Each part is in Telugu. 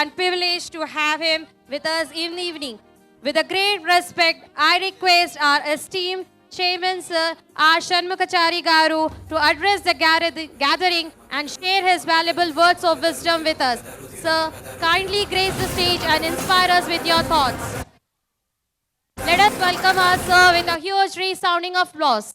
and privilege to have him with us in the evening. With a great respect, I request our esteemed Chairman Sir R. Shanmukachari Garu to address the gathering and share his valuable words of wisdom with us. Sir, kindly grace the stage and inspire us with your thoughts. Let us welcome our sir with a huge resounding applause.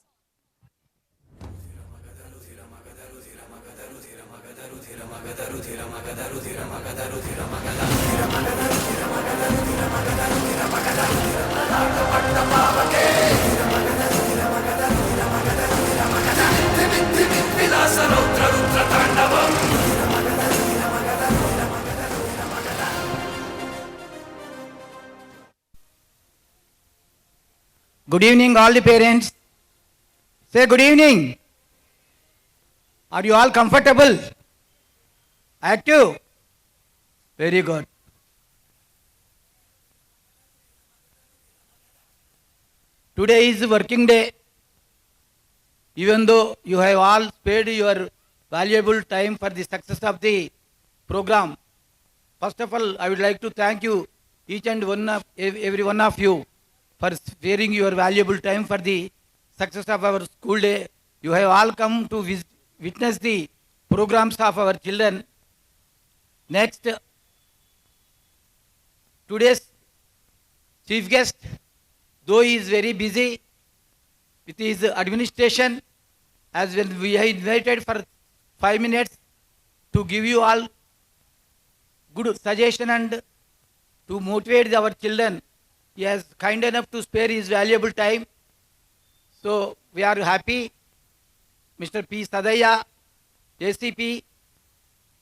Good evening, all the parents. Say good evening. Are you all comfortable? Active? Very good. Today is working day. Even though you have all spared your valuable time for the success of the program, first of all, I would like to thank you, each and every one of you, for sparing your valuable time for the success of our school day. You have all come to witness the programs of our children. Next, today's chief guest, though he is very busy with his administration, as well we are invited for 5 minutes to give you all good suggestion and to motivate our children. He is kind enough to spare his valuable time. So we are happy. Mr. P. Sadaya, ACP,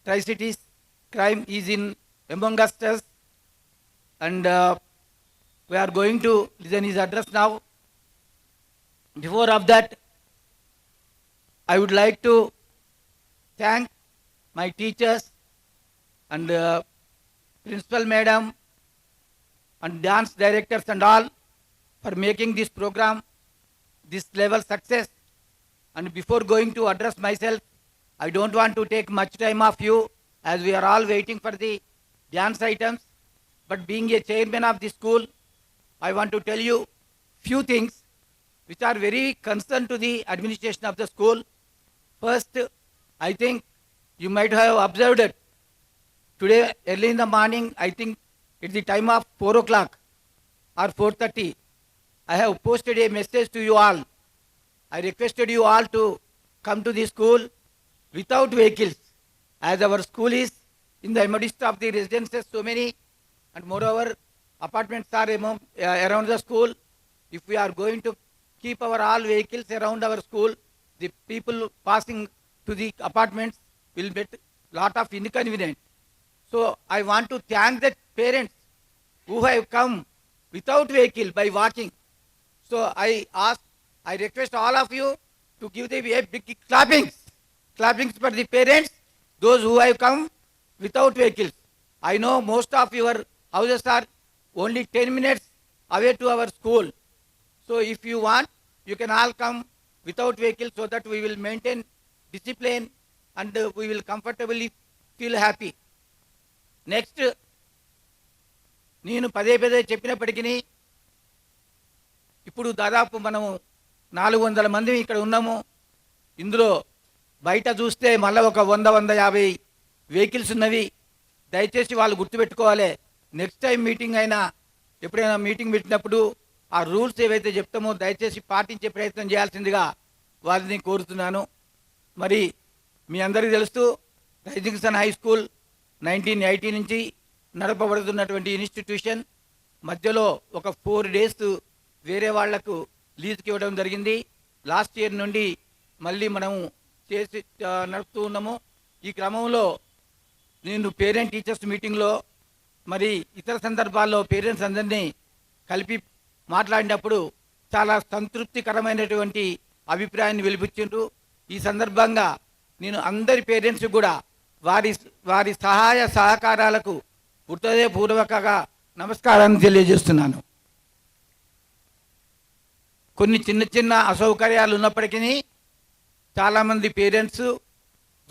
Tri-Cities Crime is in among us, and we are going to listen his address now. Before of that, I would like to thank my teachers and principal madam and dance directors and all for making this program this level success. And before going to address myself, I don't want to take much time of you, as we are all waiting for the dance items. But being a chairman of the school, I want to tell you few things which are very concerned to the administration of the school. First, I think you might have observed it. Today, early in the morning, I think at the time of 4 o'clock or 4:30, I have posted a message to you all. I requested you all to come to the school without vehicles, as our school is in the midst of the residences, so many, and moreover, apartments are around the school. If we are going to keep our all vehicles around our school, the people passing to the apartments will get lot of inconvenience. So I want to thank the parents who have come without vehicle by walking. So I request all of you to give the big clappings for the parents, those who have come without vehicles. I know most of your houses are only 10 minutes away to our school. So if you want, you can all come without vehicles, so that we will maintain discipline and we will comfortably feel happy. Next, నేను పదే చెప్పినప్పటికీ ఇప్పుడు దాదాపు మనము 400 మంది ఇక్కడ ఉన్నాము. ఇందులో బయట చూస్తే మళ్ళీ ఒక 100-150 వెహికల్స్ ఉన్నవి. దయచేసి వాళ్ళు గుర్తుపెట్టుకోవాలి. నెక్స్ట్ టైం మీటింగ్ అయినా ఎప్పుడైనా మీటింగ్ పెట్టినప్పుడు ఆ రూల్స్ ఏవైతే చెప్తామో దయచేసి పాటించే ప్రయత్నం చేయాల్సిందిగా వారిని కోరుతున్నాను. మరి మీ అందరికీ తెలుస్తూ రైజింగ్ సన్ హై స్కూల్ 1980 నుంచి నడపబడుతున్నటువంటి ఇన్స్టిట్యూషన్. మధ్యలో ఒక 4 days వేరే వాళ్లకు లీజుకి ఇవ్వడం జరిగింది. లాస్ట్ ఇయర్ నుండి మళ్ళీ మనము చేసి నడుపుతూ ఉన్నాము. ఈ క్రమంలో నేను పేరెంట్ టీచర్స్ మీటింగ్లో మరి ఇతర సందర్భాల్లో పేరెంట్స్ అందరినీ కలిపి మాట్లాడినప్పుడు చాలా సంతృప్తికరమైనటువంటి అభిప్రాయాన్ని వెలిపించారు. ఈ సందర్భంగా నేను అందరి పేరెంట్స్ కూడా వారి సహాయ సహకారాలకు హృదయపూర్వకంగా నమస్కారాన్ని తెలియజేస్తున్నాను. కొన్ని చిన్న అసౌకర్యాలు ఉన్నప్పటికీ చాలామంది పేరెంట్స్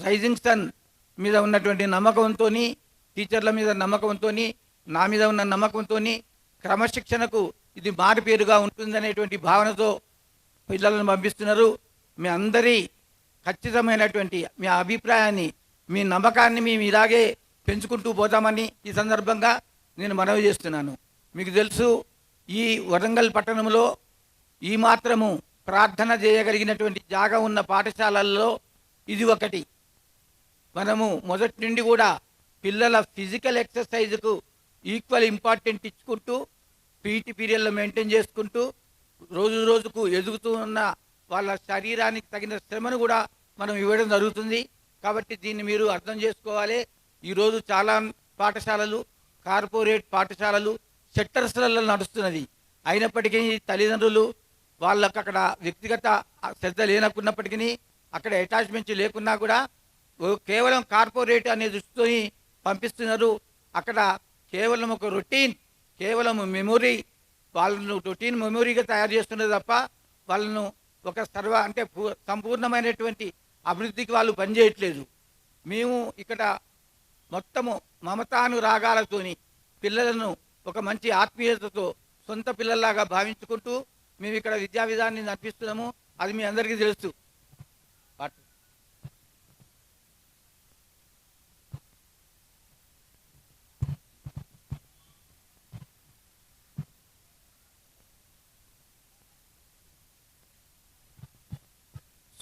రైజింగ్ సన్ మీద ఉన్నటువంటి నమ్మకంతో టీచర్ల మీద నమ్మకంతో, నా మీద ఉన్న నమ్మకంతో, క్రమశిక్షణకు ఇది మారుపేరుగా ఉంటుందనేటువంటి భావనతో పిల్లలను పంపిస్తున్నారు. మీ అందరి ఖచ్చితమైనటువంటి మీ అభిప్రాయాన్ని, మీ నమ్మకాన్ని మేము ఇలాగే పెంచుకుంటూ పోతామని ఈ సందర్భంగా నేను మనవి చేస్తున్నాను. మీకు తెలుసు, ఈ వరంగల్ పట్టణంలో ఈ మాత్రము ప్రార్థన చేయగలిగినటువంటి జాగా ఉన్న పాఠశాలల్లో ఇది ఒకటి. మనము మొదటి నుండి కూడా పిల్లల ఫిజికల్ ఎక్సర్సైజ్కు ఈక్వల్ ఇంపార్టెంట్ ఇచ్చుకుంటూ, పీటీ పీరియడ్లో మెయింటైన్ చేసుకుంటూ, రోజు రోజుకు ఎదుగుతూ ఉన్న వాళ్ళ శరీరానికి తగిన శ్రమను కూడా మనం ఇవ్వడం జరుగుతుంది. కాబట్టి దీన్ని మీరు అర్థం చేసుకోవాలి. ఈరోజు చాలా పాఠశాలలు కార్పొరేట్ పాఠశాలలు సెక్టర్స్లలో నడుస్తున్నది. అయినప్పటికీ తల్లిదండ్రులు వాళ్ళకు అక్కడ వ్యక్తిగత శ్రద్ధ లేనకున్నప్పటికీ, అక్కడ అటాచ్మెంట్ లేకున్నా కూడా కేవలం కార్పొరేట్ అనే దృష్టితో పంపిస్తున్నారు. అక్కడ కేవలం ఒక రొటీన్, కేవలం మెమొరీ, వాళ్ళను రొటీన్ మెమొరీగా తయారు చేస్తున్నది తప్ప వాళ్ళను ఒక సంపూర్ణమైనటువంటి అభివృద్ధికి వాళ్ళు పనిచేయట్లేదు. మేము ఇక్కడ మొత్తము మమతానురాగాలతోని పిల్లలను ఒక మంచి ఆత్మీయతతో సొంత పిల్లల్లాగా భావించుకుంటూ మేము ఇక్కడ విద్యా విధానాన్ని నడిపిస్తున్నాము. అది మీ అందరికీ తెలుసు.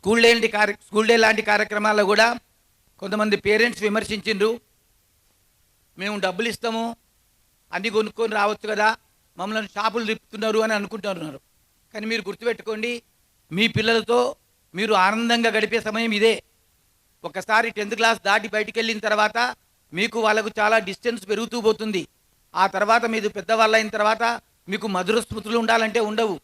స్కూల్ డే లాంటి కార్యక్రమాల్లో కూడా కొంతమంది పేరెంట్స్ విమర్శించిండ్రు. మేము డబ్బులు ఇస్తాము, అన్నీ కొనుక్కొని రావచ్చు కదా, మమ్మల్ని షాపులు తిప్పుతున్నారు అని అనుకుంటున్నారు. కానీ మీరు గుర్తుపెట్టుకోండి, మీ పిల్లలతో మీరు ఆనందంగా గడిపే సమయం ఇదే. ఒకసారి 10th క్లాస్ దాటి బయటికి వెళ్ళిన తర్వాత మీకు వాళ్ళకు చాలా డిస్టెన్స్ పెరుగుతూ పోతుంది. ఆ తర్వాత మీరు పెద్దవాళ్ళు అయిన తర్వాత మీకు మధుర స్మృతులు ఉండాలంటే ఉండవు.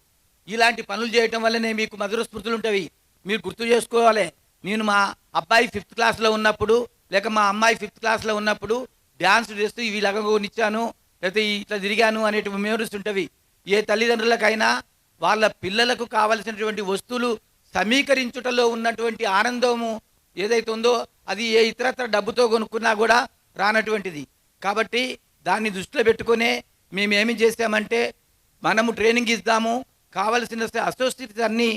ఇలాంటి పనులు చేయటం వల్లనే మీకు మధుర స్మృతులు ఉంటాయి. మీరు గుర్తు చేసుకోవాలి. నేను మా అబ్బాయి 5th క్లాస్లో ఉన్నప్పుడు, లేక మా అమ్మాయి 5th క్లాస్లో ఉన్నప్పుడు డ్యాన్స్ చేస్తూ ఇవి ఇలాగ కొనిచ్చాను, లేకపోతే ఇట్లా తిరిగాను అనేటి మెమరీస్ ఉంటవి. ఏ తల్లిదండ్రులకైనా వాళ్ళ పిల్లలకు కావలసినటువంటి వస్తువులు సమీకరించుటలో ఉన్నటువంటి ఆనందము ఏదైతే ఉందో అది ఏ ఇతరత్ర డబ్బుతో కొనుక్కున్నా కూడా రానటువంటిది. కాబట్టి దాన్ని దృష్టిలో పెట్టుకునే మేమేమి చేసామంటే, మనము ట్రైనింగ్ ఇద్దాము, కావలసిన అసోసియేట్స్ అన్నీ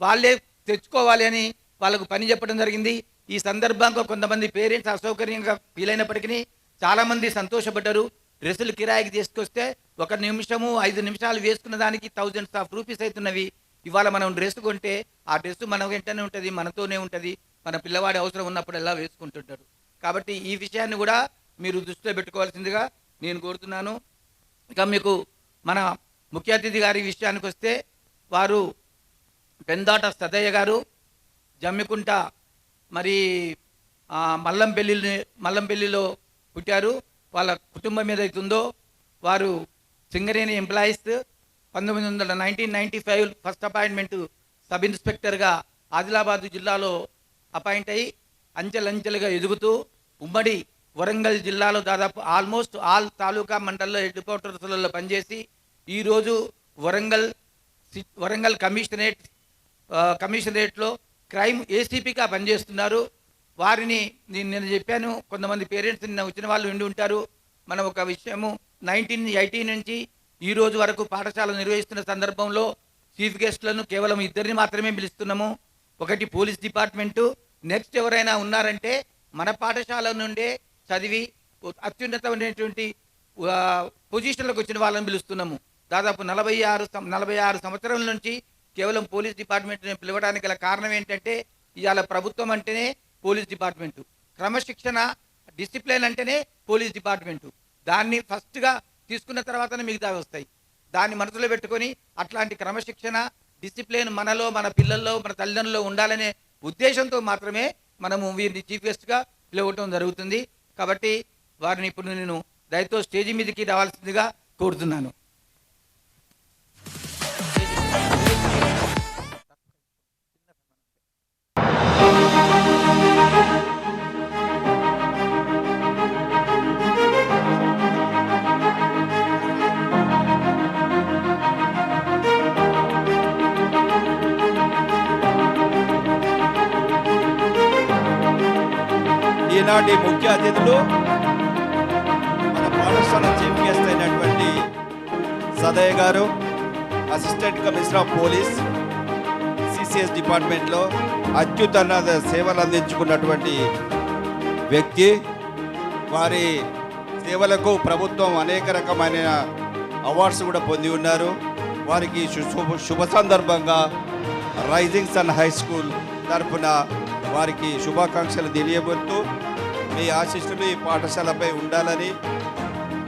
వాళ్ళే తెచ్చుకోవాలి అని వాళ్ళకు పని చెప్పడం జరిగింది. ఈ సందర్భంగా కొంతమంది పేరెంట్స్ అసౌకర్యంగా ఫీల్ అయినప్పటికీ చాలామంది సంతోషపడ్డారు. డ్రెస్సులు కిరాయికి తీసుకొస్తే 1 నిమిషము 5 నిమిషాలు వేసుకున్న దానికి thousands of rupees అవుతున్నవి. ఇవాళ మనం డ్రెస్ కొంటే ఆ డ్రెస్ మన వెంటనే ఉంటుంది, మనతోనే ఉంటుంది. మన పిల్లవాడి అవసరం ఉన్నప్పుడు ఎలా వేసుకుంటుంటాడు. కాబట్టి ఈ విషయాన్ని కూడా మీరు దృష్టిలో పెట్టుకోవాల్సిందిగా నేను కోరుతున్నాను. ఇక మీకు మన ముఖ్య అతిథి గారి విషయానికి వస్తే, వారు పెందాట సదయ్య గారు జమ్మికుంట మరి మల్లంపల్లిలో పుట్టారు. వాళ్ళ కుటుంబం ఏదైతుందో వారు Singareni employees. 1995 first appointment sub ఇన్స్పెక్టర్గా ఆదిలాబాద్ జిల్లాలో అపాయింట్ అయ్యి అంచెలంచెలుగా ఎదుగుతూ ఉమ్మడి వరంగల్ జిల్లాలో దాదాపు ఆల్మోస్ట్ ఆల్ తాలూకా మండల్లో హెడ్ క్వార్టర్స్లలో పనిచేసి ఈరోజు వరంగల్ కమిషనరేట్లో క్రైమ్ ఏసీపీగా పనిచేస్తున్నారు. వారిని నేను చెప్పాను, కొంతమంది పేరెంట్స్ నిన్న వచ్చిన వాళ్ళు ఉండి ఉంటారు. మనం ఒక విషయము 1980 నుంచి ఈ రోజు వరకు పాఠశాల నిర్వహిస్తున్న సందర్భంలో చీఫ్ గెస్ట్లను కేవలం 2 మాత్రమే పిలుస్తున్నాము. ఒకటి పోలీస్ డిపార్ట్మెంటు, నెక్స్ట్ ఎవరైనా ఉన్నారంటే మన పాఠశాల నుండే చదివి అత్యున్నతమైనటువంటి పొజిషన్లకు వచ్చిన వాళ్ళని పిలుస్తున్నాము. దాదాపు 46 సంవత్సరాల నుంచి కేవలం పోలీస్ డిపార్ట్మెంట్ని పిలవడానికి గల కారణం ఏంటంటే, ఇవాళ ప్రభుత్వం అంటేనే పోలీస్ డిపార్ట్మెంటు, క్రమశిక్షణ డిసిప్లిన్ అంటేనే పోలీస్ డిపార్ట్మెంటు. దాన్ని ఫస్ట్గా తీసుకున్న తర్వాతనే మిగతా వస్తాయి. దాన్ని మనసులో పెట్టుకొని అట్లాంటి క్రమశిక్షణ డిసిప్లిన్ మనలో, మన పిల్లల్లో, మన తల్లిదండ్రుల్లో ఉండాలనే ఉద్దేశంతో మాత్రమే మనము వీరిని చీఫ్ గెస్ట్గా పిలవటం జరుగుతుంది. కాబట్టి వారిని ఇప్పుడు నేను దయతో స్టేజీ మీదకి రావాల్సిందిగా కోరుతున్నాను. ఈనాటి ముఖ్య అతిథులు సదయ్య గారు, assistant commissioner of police, CCS డిపార్ట్మెంట్లో అత్యున్నత సేవలు అందించుకున్నటువంటి వ్యక్తి. వారి సేవలకు ప్రభుత్వం అనేక రకమైన అవార్డ్స్ కూడా పొంది ఉన్నారు. వారికి శుభ సందర్భంగా రైజింగ్ సన్ హై స్కూల్ తరఫున వారికి శుభాకాంక్షలు తెలియబడుతూ మీ ఆశీస్సులు ఈ పాఠశాలపై ఉండాలని,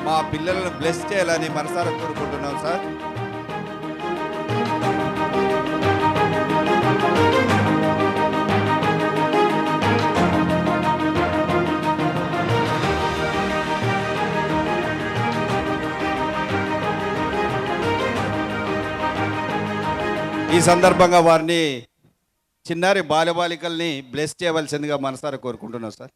మా పిల్లలను బ్లెస్ చేయాలని మనసారా కోరుకుంటున్నాం సార్. ఈ సందర్భంగా వారిని చిన్నారి బాలబాలికల్ని బ్లెస్ చేయవలసిందిగా మనసారా కోరుకుంటున్నాం సార్.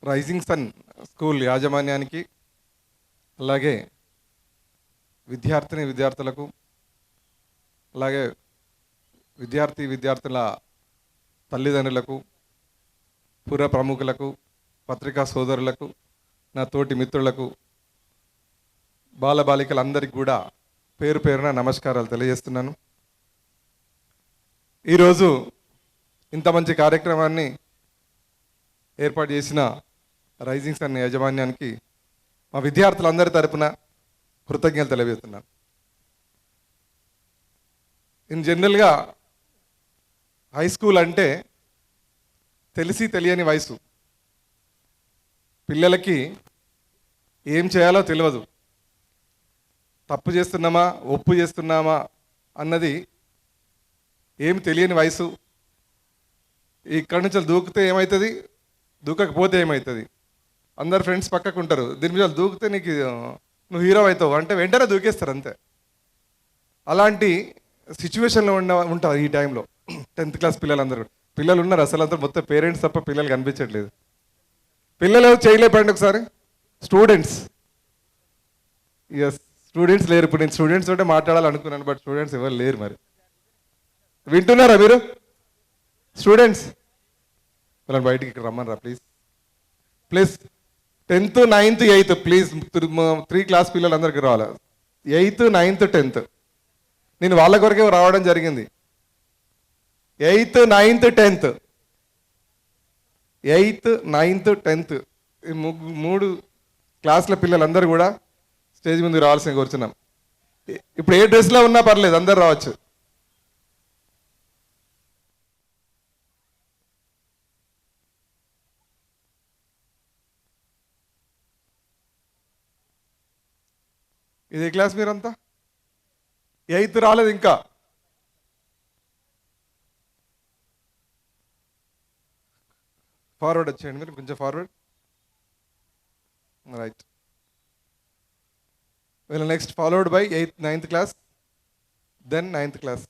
రైజింగ్ సన్ స్కూల్ యాజమాన్యానికి, అలాగే విద్యార్థులకు, అలాగే విద్యార్థుల తల్లిదండ్రులకు, పుర ప్రముఖులకు, పత్రికా సోదరులకు, నా తోటి మిత్రులకు, బాలబాలికలందరికీ కూడా పేరు పేరున నమస్కారాలు తెలియజేస్తున్నాను. ఈరోజు ఇంత మంచి కార్యక్రమాన్ని ఏర్పాటు చేసిన రైజింగ్ సన్ యాజమాన్యానికి మా విద్యార్థులందరి తరపున కృతజ్ఞతలు తెలియజేస్తున్నాను. ఇన్ జనరల్గా హై స్కూల్ అంటే తెలిసి తెలియని వయసు. పిల్లలకి ఏం చేయాలో తెలియదు. తప్పు చేస్తున్నామా, ఒప్పు చేస్తున్నామా అన్నది ఏం తెలియని వయసు. ఇక్కడి నుంచి దూకితే ఏమవుతుంది, దూకకపోతే ఏమవుతుంది, అందరు ఫ్రెండ్స్ పక్కకు ఉంటారు, దీని మీద దూకితే నీకు నువ్వు హీరో అవుతావు అంటే వెంటనే దూకేస్తారు అంతే. అలాంటి సిచ్యువేషన్లో ఉంటారు ఈ టైంలో 10th క్లాస్ పిల్లలందరూ. పిల్లలు ఉన్నారు అసలు అందరూ, మొత్తం పేరెంట్స్ తప్ప పిల్లలు కనిపించట్లేదు. పిల్లలు చేయలేపండి ఒకసారి. స్టూడెంట్స్, ఎస్ స్టూడెంట్స్ లేరు. ఇప్పుడు నేను స్టూడెంట్స్ తోటే మాట్లాడాలనుకున్నాను, బట్ స్టూడెంట్స్ ఎవరు లేరు. మరి వింటున్నారా మీరు? స్టూడెంట్స్ వాళ్ళని బయటికి ఇక్కడ రమ్మనరా please. Please 10th, 9th, 8th please 3 class పిల్లలందరికీ రావాలి. 8th, 9th, 10th నేను వాళ్ళ కొరకే రావడం జరిగింది. 8th, 9th, 10th 8th, 9th, 10th ఈ 3 క్లాసుల పిల్లలందరూ కూడా స్టేజ్ ముందుకు రావాల్సిన కోరుచున్నాం. ఇప్పుడు ఏ డ్రెస్లో ఉన్నా పర్లేదు, అందరు రావచ్చు. ఇది ఏ క్లాస్ మీరంతా? 8th రాలేదు ఇంకా. ఫార్వర్డ్ వచ్చేయండి మీరు, కొంచెం ఫార్వర్డ్. రైట్. వీళ్ళ next followed by 8th, 9th class, then 9th class.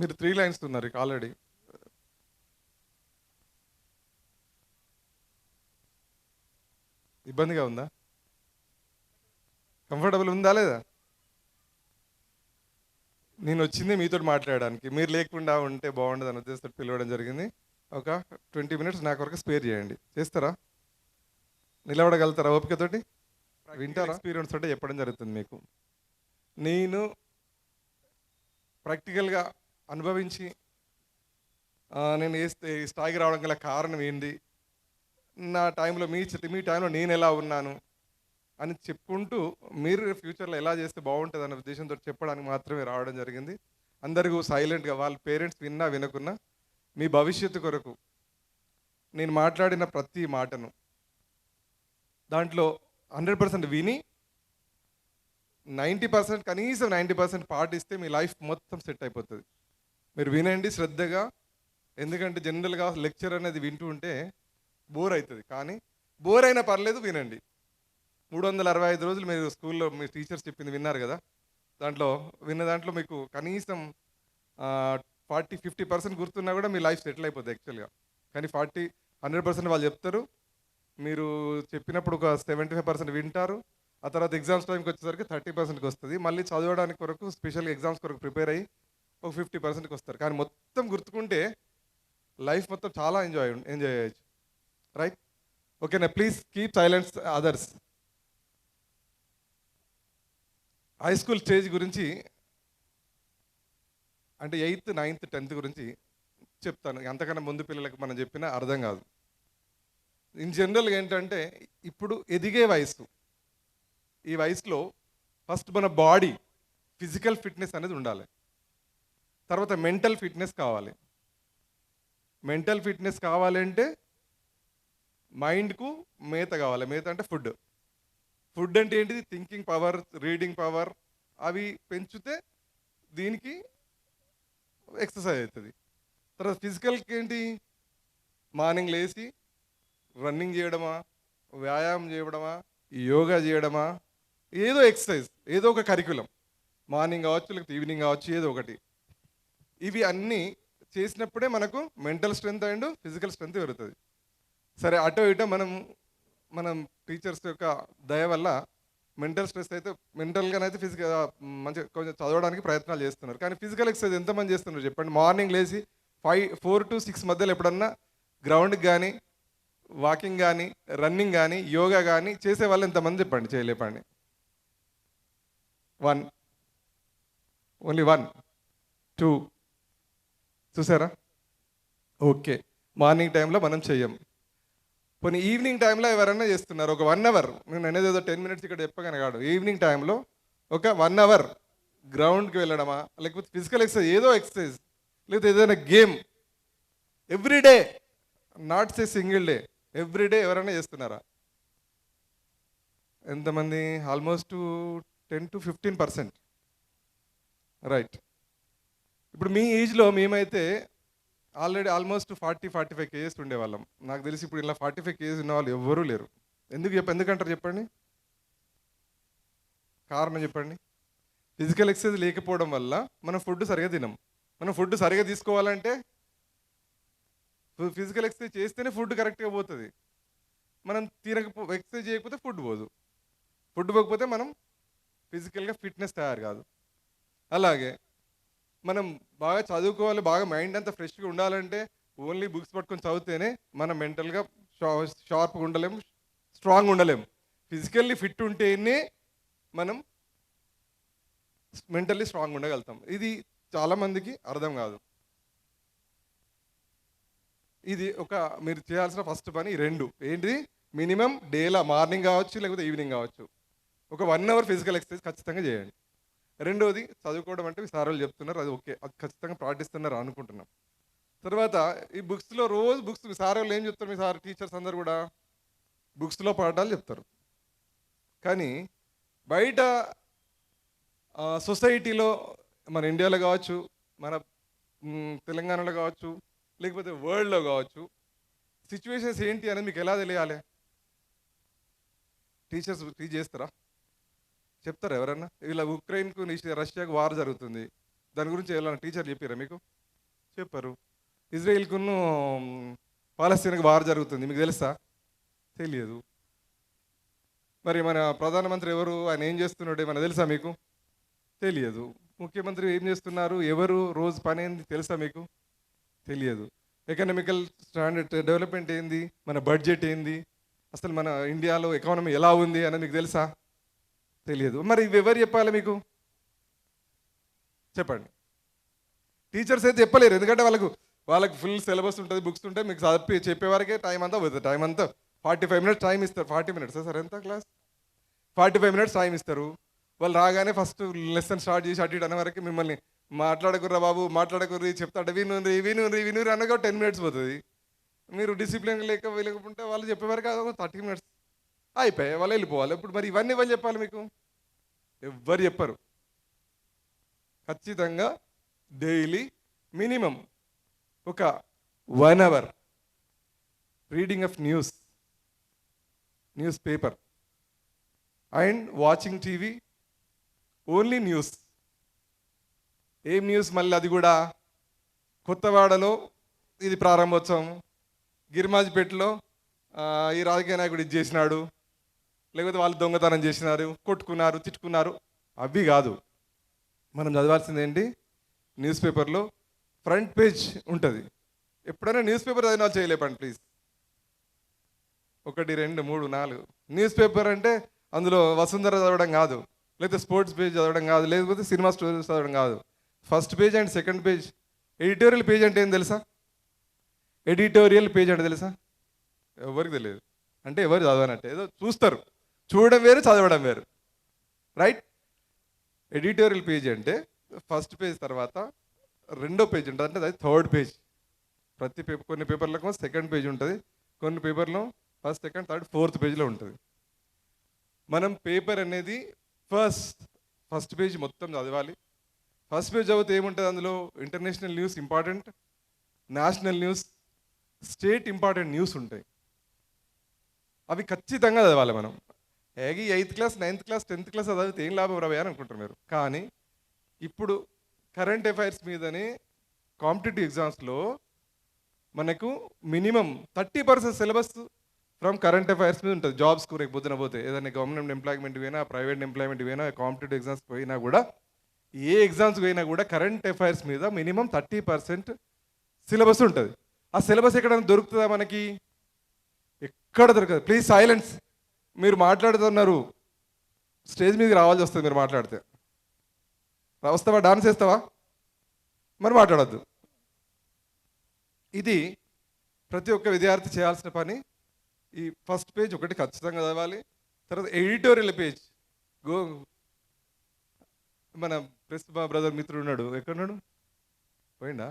మీరు 3 లైన్స్ ఉన్నారు ఇక ఆల్రెడీ. ఇబ్బందిగా ఉందా? కంఫర్టబుల్ ఉందా లేదా? నేను వచ్చింది మీతో మాట్లాడడానికి, మీరు లేకుండా ఉంటే బాగుండదు అని ఉద్దేశంతో పిలవడం జరిగింది. ఒక 20 minutes నా కొరకు స్పేర్ చేయండి. చేస్తారా? నిలబడగలుగుతారా ఓపికతోటి? వింటారా? ఎక్స్పీరియన్స్ తోటి చెప్పడం జరుగుతుంది మీకు. నేను ప్రాక్టికల్గా అనుభవించి నేను ఈ స్థాయికి రావడం గల కారణం ఏంటి, నా టైంలో మీ టైంలో నేను ఎలా ఉన్నాను అని చెప్పుకుంటూ మీరు ఫ్యూచర్లో ఎలా చేస్తే బాగుంటుంది అనే ఉద్దేశంతో చెప్పడానికి మాత్రమే రావడం జరిగింది. అందరికీ సైలెంట్గా వాళ్ళ పేరెంట్స్ విన్నా వినకున్నా మీ భవిష్యత్తు కొరకు నేను మాట్లాడిన ప్రతి మాటను దాంట్లో 100% విని 90%, కనీసం 90% పాటిస్తే మీ లైఫ్ మొత్తం సెట్ అయిపోతుంది. మీరు వినండి శ్రద్ధగా, ఎందుకంటే జనరల్గా లెక్చర్ అనేది వింటూ ఉంటే బోర్ అవుతుంది. కానీ బోర్ అయినా పర్లేదు, వినండి. 365 రోజులు మీరు స్కూల్లో మీ టీచర్స్ చెప్పింది విన్నారు కదా, విన్న దాంట్లో మీకు కనీసం 40-50% గుర్తున్నా కూడా మీ లైఫ్ సెటిల్ అయిపోతుంది యాక్చువల్గా. కానీ 100% వాళ్ళు చెప్తారు, మీరు చెప్పినప్పుడు ఒక 75% వింటారు. ఆ తర్వాత ఎగ్జామ్స్ టైంకి వచ్చేసరికి 30%కి వస్తుంది. మళ్ళీ చదవడానికి కొరకు స్పెషల్గా ఎగ్జామ్స్ కొరకు ప్రిపేర్ అయ్యి ఒక 50%కి వస్తారు. కానీ మొత్తం గుర్తుకుంటే లైఫ్ మొత్తం చాలా ఎంజాయ్ చేయొచ్చు. రైట్? ఓకేనా? Please keep silence others. High school stage గురించి అంటే 8th, 9th, 10th గురించి చెప్తాను. అంతకన్నా ముందు పిల్లలకు మనం చెప్పినా అర్థం కాదు. ఇన్ జనరల్గా ఏంటంటే ఇప్పుడు ఎదిగే వయసు, ఈ వయసులో ఫస్ట్ మన బాడీ ఫిజికల్ ఫిట్నెస్ అనేది ఉండాలి. తర్వాత మెంటల్ ఫిట్నెస్ కావాలి. మెంటల్ ఫిట్నెస్ కావాలంటే మైండ్కు మేత కావాలి. మేత అంటే ఫుడ్. ఫుడ్ అంటే ఏంటిది? థింకింగ్ పవర్, రీడింగ్ పవర్, అవి పెంచితే దీనికి ఎక్సర్సైజ్ అవుతుంది. తర్వాత ఫిజికల్కి ఏంటి? మార్నింగ్ లేచి రన్నింగ్ చేయడమా, వ్యాయామం చేయడమా, యోగా చేయడమా, ఏదో ఎక్సర్సైజ్, ఏదో ఒక కరికులం, మార్నింగ్ కావచ్చు లేకపోతే ఈవినింగ్ కావచ్చు, ఏదో ఒకటి. ఇవి అన్నీ చేసినప్పుడే మనకు mental strength and physical strength పెరుగుతుంది. సరే, అటో ఇటో మనం టీచర్స్ యొక్క దయ వల్ల మెంటల్ స్ట్రెస్ అయితే మెంటల్గానైతే ఫిజికల్ మంచిగా కొంచెం చదవడానికి ప్రయత్నాలు చేస్తున్నారు. కానీ ఫిజికల్ ఎక్సర్సైజ్ ఎంతమంది చేస్తున్నారు చెప్పండి? మార్నింగ్ లేచి 4 to 6 మధ్యలో ఎప్పుడన్నా గ్రౌండ్కి కానీ, వాకింగ్ కానీ, రన్నింగ్ కానీ, యోగా కానీ చేసే వాళ్ళు ఎంతమంది చెప్పండి? చేయలేపండి. 1, ఓన్లీ 1, 2 చూసారా? ఓకే, మార్నింగ్ టైంలో మనం చెయ్యం. కొన్ని ఈవినింగ్ టైంలో ఎవరైనా చేస్తున్నారు. ఒక 1 hour, నేను అనేది ఏదో 10 minutes ఇక్కడ చెప్పగానే కాదు, ఈవినింగ్ టైంలో ఒక 1 hour గ్రౌండ్కి వెళ్ళడమా, లేకపోతే ఫిజికల్ ఎక్సర్సైజ్, ఏదో ఎక్సర్సైజ్, లేకపోతే ఏదైనా game everyday, not say single day, everyday ఎవరైనా చేస్తున్నారా? ఎంతమంది? Almost 10 to 15%. రైట్. ఇప్పుడు మీ ఏజ్లో మేమైతే ఆల్రెడీ ఆల్మోస్ట్ 40-45 kgs ఉండేవాళ్ళం. నాకు తెలిసి ఇప్పుడు ఇలా 45 kgs ఉన్న వాళ్ళు ఎవ్వరూ లేరు. ఎందుకంటారు చెప్పండి? కారణం చెప్పండి. ఫిజికల్ ఎక్సర్సైజ్ లేకపోవడం వల్ల మనం ఫుడ్ సరిగా తినం. మనం ఫుడ్ సరిగా తీసుకోవాలంటే ఫిజికల్ ఎక్సర్సైజ్ చేస్తేనే ఫుడ్ కరెక్ట్గా పోతుంది. మనం ఎక్సర్సైజ్ చేయకపోతే ఫుడ్ పోదు. ఫుడ్ పోకపోతే మనం ఫిజికల్గా ఫిట్నెస్ తయారు కాదు. అలాగే మనం బాగా చదువుకోవాలి, బాగా మైండ్ అంతా ఫ్రెష్గా ఉండాలంటే ఓన్లీ బుక్స్ పట్టుకొని చదివితేనే మనం మెంటల్గా షార్ప్గా ఉండలేము, స్ట్రాంగ్ ఉండలేము. ఫిజికల్లీ ఫిట్ ఉంటేనే మనం మెంటల్లీ స్ట్రాంగ్ ఉండగలుగుతాం. ఇది చాలామందికి అర్థం కాదు. ఇది మీరు చేయాల్సిన ఫస్ట్ పని ఈ 2. ఏంటి? మినిమం డేలా మార్నింగ్ కావచ్చు లేకపోతే ఈవినింగ్ కావచ్చు ఒక 1 hour ఫిజికల్ ఎక్సర్సైజ్ ఖచ్చితంగా చేయండి. రెండోది చదువుకోవడం అంటే మీ సార్ వాళ్ళు చెప్తున్నారు, అది ఓకే, అది ఖచ్చితంగా పాటిస్తున్నారు అనుకుంటున్నాం. తర్వాత ఈ బుక్స్లో రోజు బుక్స్, మీ సార్ వాళ్ళు ఏం చెప్తారు? మీ సార్ టీచర్స్ అందరు కూడా బుక్స్లో పాఠాలు చెప్తారు. కానీ బయట సొసైటీలో, మన ఇండియాలో కావచ్చు, మన తెలంగాణలో కావచ్చు, లేకపోతే వరల్డ్లో కావచ్చు, సిచ్యువేషన్స్ ఏంటి అనేది మీకు ఎలా తెలియాలి? టీచర్స్ టీచ్ చేస్తారా? చెప్తారా ఎవరన్నా? ఇలా ఉక్రెయిన్కు రష్యాకు వార్ జరుగుతుంది, దాని గురించి ఎలా టీచర్ చెప్పారా మీకు? చెప్పారు. ఇజ్రాయిల్కును పాలస్తీన్కు వార్ జరుగుతుంది, మీకు తెలుసా? తెలియదు. మరి మన ప్రధానమంత్రి ఎవరు, ఆయన ఏం చేస్తున్నాడు ఏమైనా తెలుసా మీకు? తెలియదు. ముఖ్యమంత్రి ఏం చేస్తున్నారు, ఎవరు, రోజు పని ఏంది తెలుసా మీకు? తెలియదు. ఎకనామికల్ స్టాండర్డ్ డెవలప్మెంట్ ఏంది, మన బడ్జెట్ ఏంది, అసలు మన ఇండియాలో ఎకానమీ ఎలా ఉంది అనేది మీకు తెలుసా? తెలియదు. మరి ఇవి ఎవరు చెప్పాలి మీకు? చెప్పండి. టీచర్స్ అయితే చెప్పలేరు, ఎందుకంటే వాళ్ళకి ఫుల్ సిలబస్ ఉంటుంది, బుక్స్ ఉంటాయి. మీకు చెప్పేవారికే టైం అంతా పోతుంది. టైం అంతా 45 minutes టైం ఇస్తారు. 40 minutes సార్ ఎంత క్లాస్? 45 minutes టైం ఇస్తారు. వాళ్ళు రాగానే ఫస్ట్ లెసన్ స్టార్ట్ చేసి అటు ఇటు అనే వరకు మిమ్మల్ని మాట్లాడకుర్రా బాబు, మాట్లాడకుర్రి, చెప్తాడు వినురి అనగా 10 minutes పోతుంది. మీరు డిసిప్లిన్ లేకపోతే వాళ్ళు చెప్పేవారికి 30 minutes అయిపోయాయి, వాళ్ళు వెళ్ళిపోవాలి. ఇప్పుడు మరి ఇవన్నీ చెప్పాలి మీకు? ఎవ్వరు చెప్పరు. ఖచ్చితంగా డైలీ మినిమం ఒక 1 hour reading of news paper and watching TV, only news. ఏం న్యూస్? మళ్ళీ అది కూడా కొత్తవాడలో ఇది ప్రారంభోత్సవం, గిరిమాజిపేటలో ఈ రాజకీయ నాయకుడు ఇది చేసినాడు, లేకపోతే వాళ్ళు దొంగతనం చేసినారు, కొట్టుకున్నారు, తిట్టుకున్నారు, అవి కాదు. మనం చదవాల్సింది ఏంటి? న్యూస్ పేపర్లో ఫ్రంట్ పేజ్ ఉంటుంది. ఎప్పుడైనా న్యూస్ పేపర్ చదివిన వాళ్ళు చేయలేపండి ప్లీజ్. 1, 2, 3, 4 న్యూస్ పేపర్ అంటే అందులో వసుంధర చదవడం కాదు, లేకపోతే స్పోర్ట్స్ పేజ్ చదవడం కాదు, లేకపోతే సినిమా స్టోరీస్ చదవడం కాదు. First page and second page. Editorial page అంటే ఏం తెలుసా? ఎడిటోరియల్ పేజ్ అంటే తెలుసా? ఎవరికి తెలియదు. అంటే ఎవరు చదవనట్టే, ఏదో చూస్తారు. చూడడం వేరు, చదవడం వేరు, రైట్? ఎడిటోరియల్ పేజ్ అంటే ఫస్ట్ పేజ్ తర్వాత రెండో పేజ్ ఉంటుంది, అంటే అది థర్డ్ పేజ్. కొన్ని పేపర్లకు సెకండ్ పేజ్ ఉంటుంది, కొన్ని పేపర్లో ఫస్ట్, సెకండ్, థర్డ్, ఫోర్త్ పేజ్లో ఉంటుంది. మనం పేపర్ అనేది ఫస్ట్ పేజ్ మొత్తం చదవాలి. ఫస్ట్ పేజ్ చదివితే ఏముంటుంది? అందులో international news important, national news, state important news ఉంటాయి. అవి ఖచ్చితంగా చదవాలి మనం. 8th class, 9th class, 10th class చదివితే ఏం లాభం రావా అని అనుకుంటారు మీరు. కానీ ఇప్పుడు కరెంట్ అఫైర్స్ మీదనే కాంపిటేటివ్ ఎగ్జామ్స్లో మనకు minimum 30% syllabus from current affairs మీద ఉంటుంది. జాబ్స్కు రేపు పొద్దున పోతే, ఏదైనా గవర్నమెంట్ ఎంప్లాయ్మెంట్ పోయినా, ప్రైవేట్ ఎంప్లాయ్మెంట్ పోయినా, కాంపిటేటివ్ ఎగ్జామ్స్ పోయినా కూడా, ఏ ఎగ్జామ్స్ పోయినా కూడా కరెంట్ అఫైర్స్ మీద మినిమం 30% సిలబస్ ఉంటుంది. ఆ సిలబస్ ఎక్కడైనా దొరుకుతుందా మనకి? ఎక్కడ దొరకదు. Please silence. మీరు మాట్లాడుతున్నారు, స్టేజ్ మీదకి రావాల్సి వస్తుంది. మీరు మాట్లాడితే వస్తావా? డాన్స్ చేస్తావా? మరి మాట్లాడద్దు. ఇది ప్రతి ఒక్క విద్యార్థి చేయాల్సిన పని. ఈ ఫస్ట్ పేజ్ ఒకటి ఖచ్చితంగా చదవాలి. తర్వాత ఎడిటోరియల్ పేజ్. మన ప్రెస్ బ్రదర్ మిత్రుడు ఉన్నాడు, ఎక్కడున్నాడు? పోయిందా?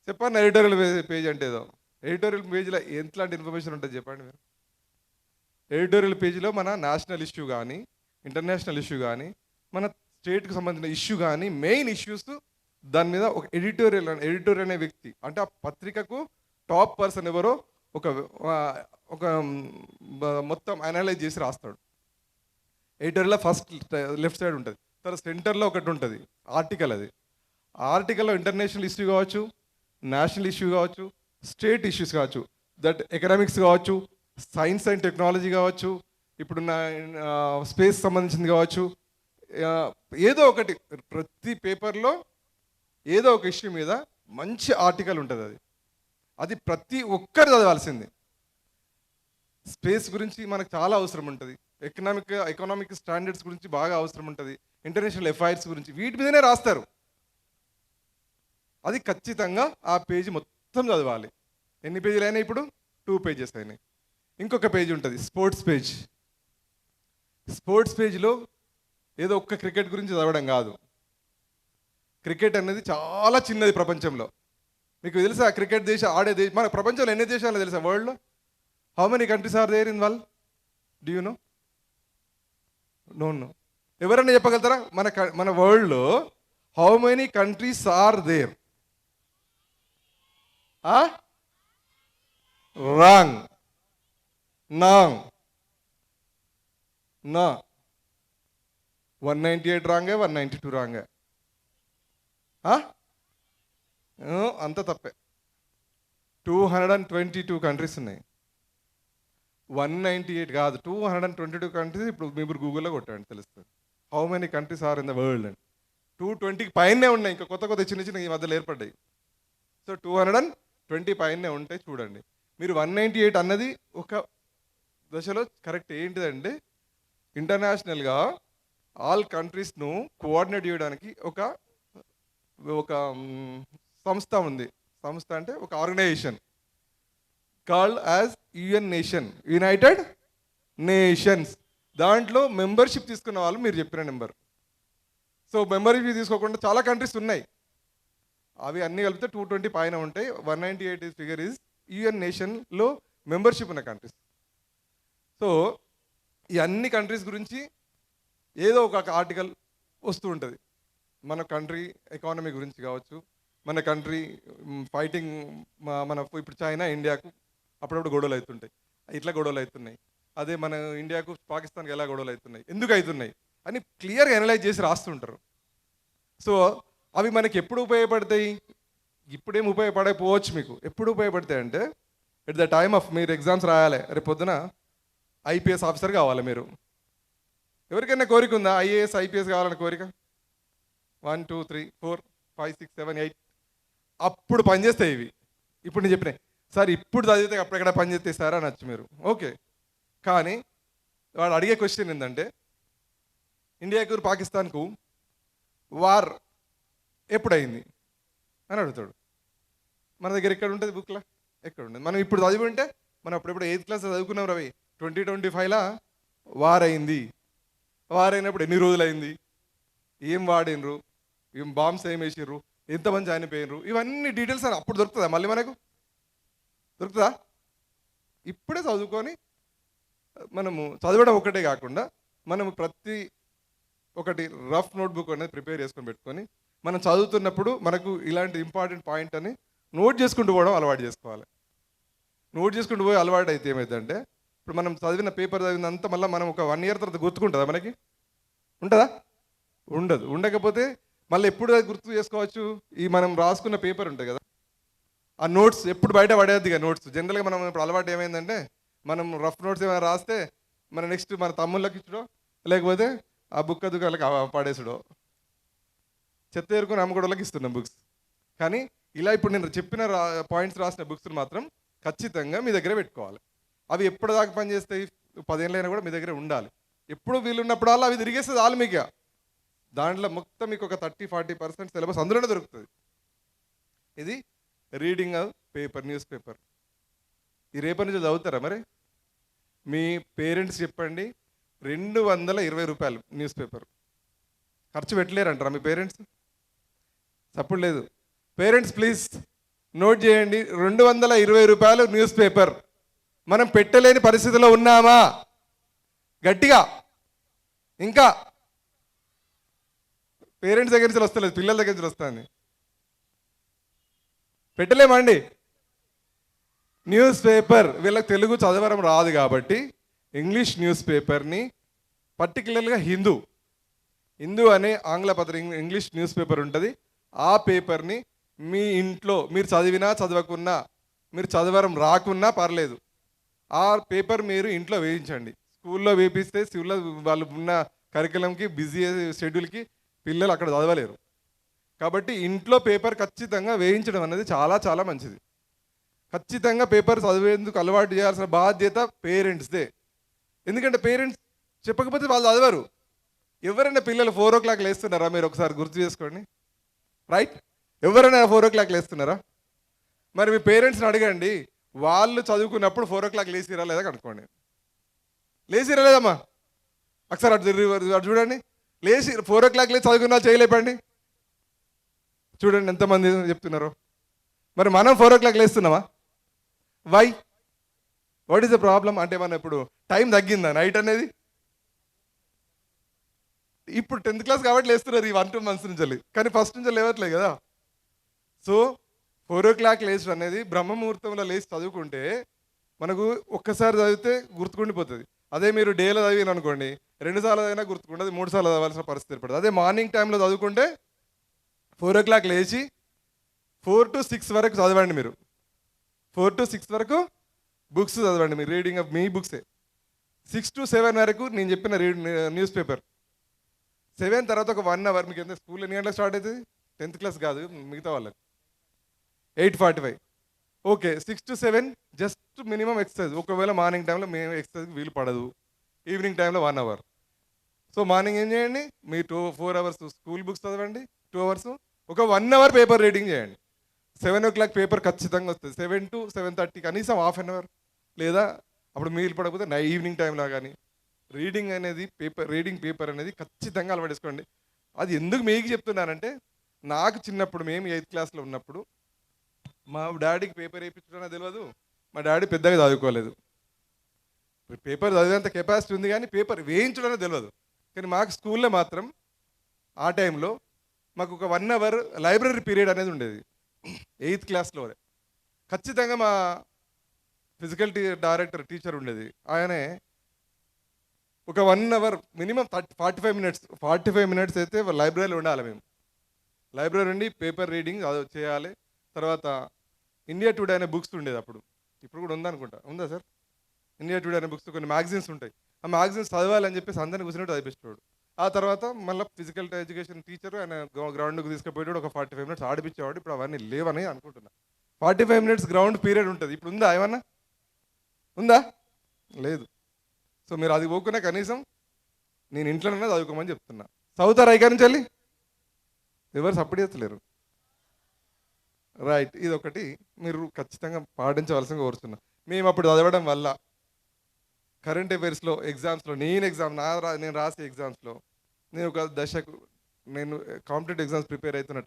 చెప్పండి ఎడిటోరియల్ పేజ్ అంటే ఏదో. ఎడిటోరియల్ పేజ్లో ఎంతలాంటి ఇన్ఫర్మేషన్ ఉంటుంది చెప్పండి మీరు. ఎడిటోరియల్ పేజీలో మన నేషనల్ ఇష్యూ కానీ, ఇంటర్నేషనల్ ఇష్యూ కానీ, మన స్టేట్కి సంబంధించిన ఇష్యూ కానీ, మెయిన్ ఇష్యూస్ దాని మీద ఒక ఎడిటోరియల్ అనే వ్యక్తి, అంటే ఆ పత్రికకు టాప్ పర్సన్ ఎవరో ఒక మొత్తం అనలైజ్ చేసి రాస్తాడు. ఎడిటోరియల్లో ఫస్ట్ లెఫ్ట్ సైడ్ ఉంటుంది, తర్వాత సెంటర్లో ఒకటి ఉంటుంది ఆర్టికల్. అది ఆర్టికల్లో ఇంటర్నేషనల్ ఇష్యూ కావచ్చు, నేషనల్ ఇష్యూ కావచ్చు, స్టేట్ ఇష్యూస్ కావచ్చు, దట్ ఎకనామిక్స్ కావచ్చు, సైన్స్ అండ్ టెక్నాలజీ కావచ్చు, ఇప్పుడున్న స్పేస్ సంబంధించింది కావచ్చు, ఏదో ఒకటి. ప్రతి పేపర్లో ఏదో ఒక ఇష్యూ మీద మంచి ఆర్టికల్ ఉంటుంది. అది ప్రతి ఒక్కరు చదవాల్సింది. స్పేస్ గురించి మనకు చాలా అవసరం ఉంటుంది, ఎకనామిక్ స్టాండర్డ్స్ గురించి బాగా అవసరం ఉంటుంది, ఇంటర్నేషనల్ అఫైర్స్ గురించి, వీటి మీదనే రాస్తారు. అది ఖచ్చితంగా ఆ పేజీ మొత్తం చదవాలి. ఎన్ని పేజీలు అయినాయి ఇప్పుడు? 2 పేజెస్ అయినాయి. ఇంకొక పేజీ ఉంటుంది స్పోర్ట్స్ పేజ్. స్పోర్ట్స్ పేజ్లో ఏదో ఒక్క క్రికెట్ గురించి చదవడం కాదు. క్రికెట్ అనేది చాలా చిన్నది ప్రపంచంలో. మీకు తెలుసా క్రికెట్ మన ప్రపంచంలో ఎన్ని దేశాలు తెలుసా? వరల్డ్లో how many countries are there in world? Do you know? No. ఎవరైనా చెప్పగలుగుతారా? మన వరల్డ్లో how many countries are there? Wrong. నా 198 రాంగే, 192 రాంగే. అంత తప్పే. 222 కంట్రీస్ ఉన్నాయి. 198 కాదు, 222 కంట్రీస్. ఇప్పుడు మీరు గూగుల్లో కొట్టండి తెలుస్తుంది how many countries are in the world and 220 పైనే ఉన్నాయి. ఇంకా కొత్త చిన్న ఈ మధ్యలో ఏర్పడ్డాయి. సో 220 పైనే ఉంటాయి. చూడండి మీరు. 198 అన్నది ఒక దశలో కరెక్ట్. ఏంటిదంటే ఇంటర్నేషనల్గా ఆల్ కంట్రీస్ను కోఆర్డినేట్ చేయడానికి ఒక సంస్థ ఉంది. సంస్థ అంటే ఒక organisation called as United Nations. దాంట్లో మెంబర్షిప్ తీసుకున్న వాళ్ళు మీరు చెప్పిన నెంబర్. సో మెంబర్షిప్ తీసుకోకుండా చాలా కంట్రీస్ ఉన్నాయి. అవి అన్నీ కలిపితే 220 పైన ఉంటాయి. 198 ఫిగర్ ఈజ్ యుఎన్ నేషన్లో మెంబర్షిప్ ఉన్న కంట్రీస్. సో ఈ అన్ని కంట్రీస్ గురించి ఏదో ఒక ఆర్టికల్ వస్తూ ఉంటుంది. మన కంట్రీ ఎకానమీ గురించి కావచ్చు, మన కంట్రీ ఫైటింగ్, మన ఇప్పుడు చైనా ఇండియాకు అప్పుడప్పుడు గొడవలు అవుతుంటాయి, ఇట్లా గొడవలు అవుతున్నాయి. అదే మన ఇండియాకు పాకిస్తాన్కి ఎలా గొడవలు అవుతున్నాయి, ఎందుకు అవుతున్నాయి అని క్లియర్గా అనలైజ్ చేసి రాస్తుంటారు. సో అవి మనకి ఎప్పుడు ఉపయోగపడతాయి? ఇప్పుడేం ఉపయోగపడకపోవచ్చు. మీకు ఎప్పుడు ఉపయోగపడతాయి అంటే ఎట్ ద టైమ్ ఆఫ్ మీరు ఎగ్జామ్స్ రాయాలి, రేపు పొద్దున ఐపీఎస్ ఆఫీసర్ కావాలి. మీరు ఎవరికైనా కోరిక ఉందా ఐఏఎస్ ఐపీఎస్ కావాలని కోరిక? 1 2 3 4 5 6 7 8 అప్పుడు పనిచేస్తాయి ఇవి. ఇప్పుడు నేను చెప్పినాయి సార్ ఇప్పుడు చదివితే అప్పుడెక్కడ పనిచేస్తాయి సార్ అనొచ్చు మీరు. ఓకే, కానీ వాడు అడిగే క్వశ్చన్ ఏంటంటే ఇండియాకు పాకిస్తాన్కు వార్ ఎప్పుడైంది అని అడుగుతాడు. మన దగ్గర ఎక్కడ ఉంటుంది బుక్లో? ఎక్కడ ఉంటుంది? మనం ఇప్పుడు చదివి ఉంటే మనం అప్పుడెప్పుడు 8th క్లాస్ చదువుకున్నాం రవి. 2025లా వార్ అయింది. వార్ అయినప్పుడు ఎన్ని రోజులు అయింది, ఏం వాడినరు, ఏం బాంబ్స్ ఏం వేసిర్రు, ఎంతమంది చనిపోయినరు, ఇవన్నీ డీటెయిల్స్ అని అప్పుడు దొరుకుతుందా? మళ్ళీ మనకు దొరుకుతుందా? ఇప్పుడే చదువుకొని మనము చదవడం ఒకటే కాకుండా మనము ప్రతి ఒకటి రఫ్ నోట్బుక్ అనేది ప్రిపేర్ చేసుకొని పెట్టుకొని మనం చదువుతున్నప్పుడు మనకు ఇలాంటి ఇంపార్టెంట్ పాయింట్ అని నోట్ చేసుకుంటూ పోవడం అలవాటు చేసుకోవాలి. నోట్ చేసుకుంటూ పోయి అలవాటు అయితే ఏమైందంటే ఇప్పుడు మనం చదివిన పేపర్ చదివినంత మళ్ళీ మనం ఒక 1 year తర్వాత గుర్తుకుంటుందా? మనకి ఉంటుందా? ఉండదు. ఉండకపోతే మళ్ళీ ఎప్పుడు గుర్తు చేసుకోవచ్చు? ఈ మనం రాసుకున్న పేపర్ ఉంటుంది కదా, ఆ నోట్స్ ఎప్పుడు బయట పడేది. ఇక నోట్స్ జనరల్గా మనం ఇప్పుడు అలవాటు ఏమైందంటే మనం రఫ్ నోట్స్ ఏమైనా రాస్తే మన నెక్స్ట్ మన తమ్ముళ్ళకి ఇచ్చడో లేకపోతే ఆ బుక్ దుకాళ్ళకి పడేసుడో, చెత్త ఏరుకొని అమ్ముకోవడానికి ఇస్తున్నాం బుక్స్. కానీ ఇలా ఇప్పుడు నేను చెప్పిన పాయింట్స్ రాసిన బుక్స్ మాత్రం ఖచ్చితంగా మీ దగ్గర పెట్టుకోవాలి. అవి ఎప్పటిదాకా పనిచేస్తాయి? 10 ఏళ్ళైనా కూడా మీ దగ్గర ఉండాలి. ఎప్పుడు వీలున్నప్పుడల్లా అవి తిరిగేస్తే చాలు మీకు. దాంట్లో మొత్తం మీకు ఒక 30-40% సిలబస్ అందులోనే దొరుకుతుంది. ఇది రీడింగ్ పేపర్, న్యూస్ పేపర్. ఈ రేపటి నుంచి చదువుతారా? మరి మీ పేరెంట్స్ చెప్పండి, 220 రూపాయలు న్యూస్ పేపర్ ఖర్చు పెట్టలేరంటారా మీ పేరెంట్స్? తప్పుడు లేదు. పేరెంట్స్ ప్లీజ్ నోట్ చేయండి, 220 రూపాయలు న్యూస్ పేపర్. మనం పెట్టలేని పరిస్థితిలో ఉన్నామా? గట్టిగా ఇంకా పేరెంట్స్ దగ్గర నుంచి వస్తలేదు, పిల్లల దగ్గర నుంచి వస్తుంది. పెట్టలేమండి న్యూస్ పేపర్. వీళ్ళకి తెలుగు చదవడం రాదు కాబట్టి ఇంగ్లీష్ న్యూస్ పేపర్ని, పర్టికులర్గా హిందూ అనే ఆంగ్ల పత్రిక ఇంగ్లీష్ న్యూస్ పేపర్ ఉంటుంది. ఆ పేపర్ని మీ ఇంట్లో మీరు చదివినా చదవకున్నా, మీరు చదవడం రాకున్నా పర్లేదు, ఆ పేపర్ మీరు ఇంట్లో వేయించండి. స్కూల్లో వేపిస్తే స్కూల్లో వాళ్ళు ఉన్న కరికులంకి బిజీ షెడ్యూల్కి పిల్లలు అక్కడ చదవలేరు. కాబట్టి ఇంట్లో పేపర్ ఖచ్చితంగా వేయించడం అనేది చాలా చాలా మంచిది. ఖచ్చితంగా పేపర్ చదివేందుకు అలవాటు చేయాల్సిన బాధ్యత పేరెంట్స్దే. ఎందుకంటే పేరెంట్స్ చెప్పకపోతే వాళ్ళు చదవరు. ఎవరైనా పిల్లలు 4 o'clock లేస్తున్నారా? మీరు ఒకసారి గుర్తు చేసుకోండి. రైట్? ఎవరైనా 4 o'clock లేస్తున్నారా? మరి మీ పేరెంట్స్ని అడగండి, వాళ్ళు చదువుకున్నప్పుడు 4 o'clock లేచిరా లేదా కనుక్కోండి. లేచిరా లేదమ్మా? ఒకసారి అటు చూడండి. లేచి 4 o'clock లేచి చదువుకున్న వాళ్ళు చేయలేపండి. చూడండి ఎంతమంది చెప్తున్నారు. మరి మనం 4 o'clock లేస్తున్నామా? Why? What is the problem? అంటే మనం ఇప్పుడు టైం తగ్గిందా నైట్ అనేది? ఇప్పుడు 10th class కాబట్టి లేస్తున్నారు ఈ 1-2 months నుంచి, కానీ ఫస్ట్ నుంచి లేవట్లేదు కదా. సో 4 o'clock లేచడం అనేది బ్రహ్మముహూర్తంలో లేచి చదువుకుంటే మనకు ఒక్కసారి చదివితే గుర్తుకుండిపోతుంది. అదే మీరు డేలో చదివిన అనుకోండి, 2 సార్లు చదివినా గుర్తుకుంటుంది, 3 సార్లు చదవాల్సిన పరిస్థితి ఏర్పడుతుంది. అదే మార్నింగ్ టైంలో చదువుకుంటే 4 o'clock లేచి 4 to 6 వరకు చదవండి. మీరు 4 to 6 వరకు బుక్స్ చదవండి. మీరు రీడింగ్ ఆఫ్ మీ బుక్సే. 6 to 7 వరకు నేను చెప్పిన న్యూస్ పేపర్. 7 తర్వాత ఒక 1 hour. మీకు ఎంత స్కూల్ ఎన్ని గంటలకు స్టార్ట్ అవుతుంది? 10th class కాదు, మిగతా వాళ్ళకి 8:45. Okay, 6 to 7 just minimum exercise. ఒకవేళ మార్నింగ్ టైంలో మేము ఎక్సర్సైజ్కి వీలు పడదు, ఈవినింగ్ టైంలో 1 hour. సో మార్నింగ్ ఏం చేయండి, మీ 4 hours స్కూల్ బుక్స్ చదవండి, 2 hours ఒక 1 hour పేపర్ రీడింగ్ చేయండి. 7 o'clock పేపర్ ఖచ్చితంగా వస్తుంది. 7 to 7:30 కనీసం ½ an hour, లేదా అప్పుడు మీరు పడకపోతే ఈవినింగ్ టైంలో కానీ రీడింగ్ అనేది రీడింగ్ పేపర్ అనేది ఖచ్చితంగా అలవాటేసుకోండి. అది ఎందుకు మీకు చెప్తున్నానంటే, నాకు చిన్నప్పుడు మేము 8th classలో ఉన్నప్పుడు మా డాడీకి పేపర్ వేయించడం తెలియదు. మా డాడీ పెద్దగా చదువుకోలేదు. పేపర్ చదివేంత కెపాసిటీ ఉంది కానీ పేపర్ వేయించడం తెలియదు. కానీ మాకు స్కూల్లో మాత్రం ఆ టైంలో మాకు ఒక 1 అవర్ లైబ్రరీ పీరియడ్ అనేది ఉండేది 8th క్లాస్లో. ఖచ్చితంగా మా ఫిజికల్ డైరెక్టర్ టీచర్ ఉండేది, ఆయనే ఒక 1 అవర్ మినిమం 45 మినిట్స్ అయితే లైబ్రరీలో ఉండాలి. మేము లైబ్రరీ నుండి పేపర్ రీడింగ్ అది చేయాలి. తర్వాత ఇండియా టుడే అనే బుక్స్ ఉండేది అప్పుడు, ఇప్పుడు కూడా ఉందనుకుంటా, ఉందా సార్? ఇండియా టుడే అనే బుక్స్ కొన్ని మ్యాగజైన్స్ ఉంటాయి, ఆ మ్యాగజైన్స్ చదవాలని చెప్పేసి అందరిని కూర్చున్నట్టు చదివిస్తాడు. ఆ తర్వాత మళ్ళీ ఫిజికల్ ఎడ్యుకేషన్ టీచర్ ఆయన గ్రౌండ్కి తీసుకుపోయాడు, ఒక 45 మినిట్స్ ఆడిపించేవాడు. ఇప్పుడు అవన్నీ లేవని అనుకుంటున్నా. 45 మినిట్స్ గ్రౌండ్ పీరియడ్ ఉంటుంది, ఇప్పుడు ఉందా? ఏమన్నా ఉందా? లేదు. సో మీరు అది పోకున్నా కనీసం నేను ఇంట్లోనే చదువుకోమని చెప్తున్నా. చదువుతారా ఇక నుంచి వెళ్ళి? ఎవరు సపోర్ట్ చేస్తలేరు. రైట్, ఇది ఒకటి మీరు ఖచ్చితంగా పాటించవలసిందిగా కోరుతున్నా. మేము అప్పుడు చదవడం వల్ల కరెంట్ అఫైర్స్లో ఎగ్జామ్స్లో నేను రాసే ఎగ్జామ్స్లో నేను ఒక దశకు నేను కాంపిటేటివ్ ఎగ్జామ్స్ ప్రిపేర్ అవుతున్న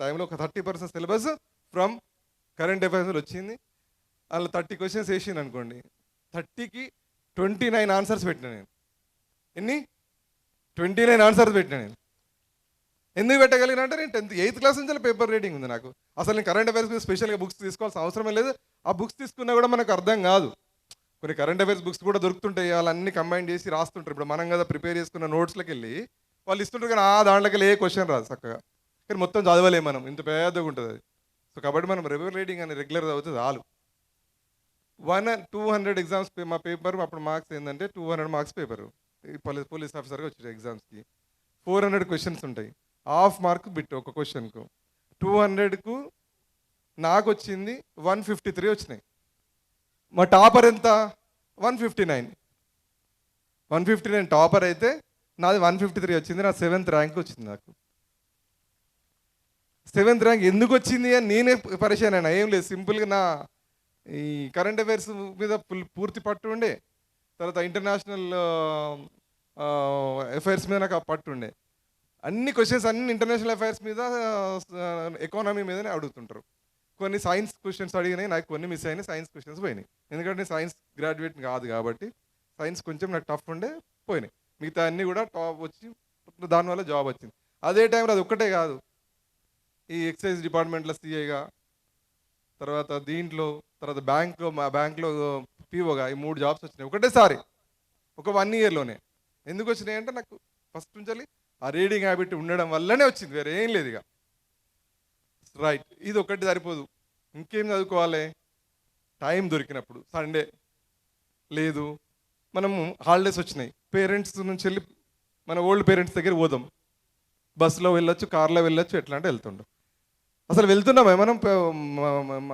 టైంలో ఒక 30% సిలబస్ ఫ్రమ్ కరెంట్ అఫైర్స్లో వచ్చింది. అలా 30 క్వశ్చన్స్ వేసింది అనుకోండి, 30కి 29 ఆన్సర్స్ పెట్టినా నేను. ఎన్ని? 29 ఆన్సర్స్ పెట్టినా నేను. ఎందుకు పెట్టగలిగిన అంటే నేను 8th క్లాస్ నుంచి పేపర్ రీడింగ్ ఉంది నాకు. అసలు నేను కరెంట్ అఫైర్స్ స్పెషల్గా బుక్స్ తీసుకోవాల్సిన అవసరమే లేదు. ఆ బుక్స్ తీసుకున్నా కూడా మనకు అర్థం కాదు. కొన్ని కరెంట్ అఫైర్స్ బుక్స్ కూడా దొరుకుతుంటాయి, వాళ్ళన్నీ కంబైన్ చేసి రాస్తుంటారు. ఇప్పుడు మనం కదా ప్రిపేర్ చేసుకున్న నోట్స్లోకి వెళ్ళి వాళ్ళు ఇస్తుంటారు, కానీ దాంట్లోకి వెళ్ళి ఏ క్వశ్చన్ రాదు చక్కగా. కానీ మొత్తం చదవలేము మనం, ఇంత పెద్దగా ఉంటుంది అది. సో కాబట్టి మనం రెగ్యులర్ చదివితే చాలు. 200 ఎగ్జామ్స్ మా పేపర్ అప్పుడు మార్క్స్ ఏంటంటే 200 మార్క్స్ పేపరు. పోలీస్ ఆఫీసర్గా వచ్చాడు ఎగ్జామ్స్కి. 400 క్వశ్చన్స్ ఉంటాయి, హాఫ్ మార్క్ బిట్ ఒక క్వశ్చన్కు. 200కు నాకు వచ్చింది 153 వచ్చినాయి. మా టాపర్ ఎంత? 159 టాపర్ అయితే నాది 153 వచ్చింది. నా 7th ర్యాంక్ వచ్చింది. నాకు 7th ర్యాంక్ ఎందుకు వచ్చింది అని నేనే పరిచయం అయినా. ఏం లేదు, సింపుల్గా నా ఈ కరెంట్ అఫైర్స్ మీద పూర్తి పట్టు ఉండే, తర్వాత ఇంటర్నేషనల్ అఫైర్స్ మీద నాకు పట్టు ఉండే. అన్ని క్వశ్చన్స్ అన్ని ఇంటర్నేషనల్ అఫైర్స్ మీద, ఎకానమీ మీదనే అడుగుతుంటారు. కొన్ని సైన్స్ క్వశ్చన్స్ అడిగినాయి, నాకు కొన్ని మిస్ అయినాయి, సైన్స్ క్వశ్చన్స్ పోయినాయి. ఎందుకంటే సైన్స్ గ్రాడ్యుయేట్ కాదు కాబట్టి సైన్స్ కొంచెం నాకు టఫ్ ఉండే పోయినాయి. మిగతా అన్నీ కూడా టాప్ వచ్చి దానివల్ల జాబ్ వచ్చింది. అదే టైంలో అది ఒక్కటే కాదు, ఈ ఎక్సైజ్ డిపార్ట్మెంట్లో సిఐగా, తర్వాత దీంట్లో, తర్వాత మా బ్యాంక్లో పీఓగా, ఈ 3 జాబ్స్ వచ్చినాయి ఒకటేసారి, ఒక 1 ఇయర్లోనే. ఎందుకు వచ్చినాయి అంటే నాకు ఫస్ట్ నుంచి ఆ రీడింగ్ హ్యాబిట్ ఉండడం వల్లనే వచ్చింది, వేరే ఏం లేదు ఇక. రైట్, ఇది ఒకటి సరిపోదు, ఇంకేం చదువుకోవాలి? టైం దొరికినప్పుడు, సండే లేదు, మనము హాలిడేస్ వచ్చినాయి, పేరెంట్స్ నుంచి వెళ్ళి మన ఓల్డ్ పేరెంట్స్ దగ్గర పోదాం. బస్సులో వెళ్ళొచ్చు, కార్లో వెళ్ళొచ్చు, ఎట్లా అంటే వెళ్తుండం. అసలు వెళ్తున్నామా మనం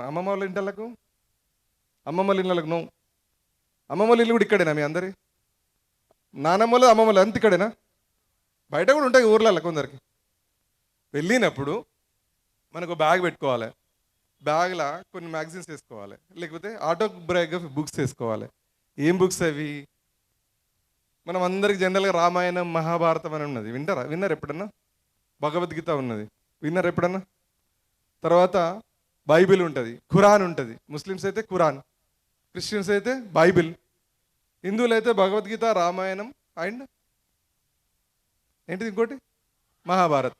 అమ్మమ్మ వాళ్ళ ఇంట్లకు? అమ్మమ్మ వాళ్ళ ఇళ్ళకు నో. అమ్మమ్మ వాళ్ళ ఇల్లు కూడా ఇక్కడేనా మీ అందరి? నానమ్మలు అమ్మమ్మలు అంత ఇక్కడేనా? బయట కూడా ఉంటాయి ఊర్లలో కొందరికి. వెళ్ళినప్పుడు మనకు బ్యాగ్ పెట్టుకోవాలి, బ్యాగ్లో కొన్ని మ్యాగజైన్స్ వేసుకోవాలి, లేకపోతే ఆటోబయోగ్రఫీ బుక్స్ వేసుకోవాలి. ఏం బుక్స్ అవి? మనం అందరికి జనరల్గా రామాయణం, మహాభారతం అని ఉన్నది, విన్నారు ఎప్పుడన్నా? భగవద్గీత ఉన్నది, విన్నారు ఎప్పుడన్నా? తర్వాత బైబిల్ ఉంటుంది, ఖురాన్ ఉంటుంది. ముస్లిమ్స్ అయితే ఖురాన్, క్రిస్టియన్స్ అయితే బైబిల్, హిందువులు అయితే భగవద్గీత, రామాయణం అండ్ ఏంటిది ఇంకోటి మహాభారత్.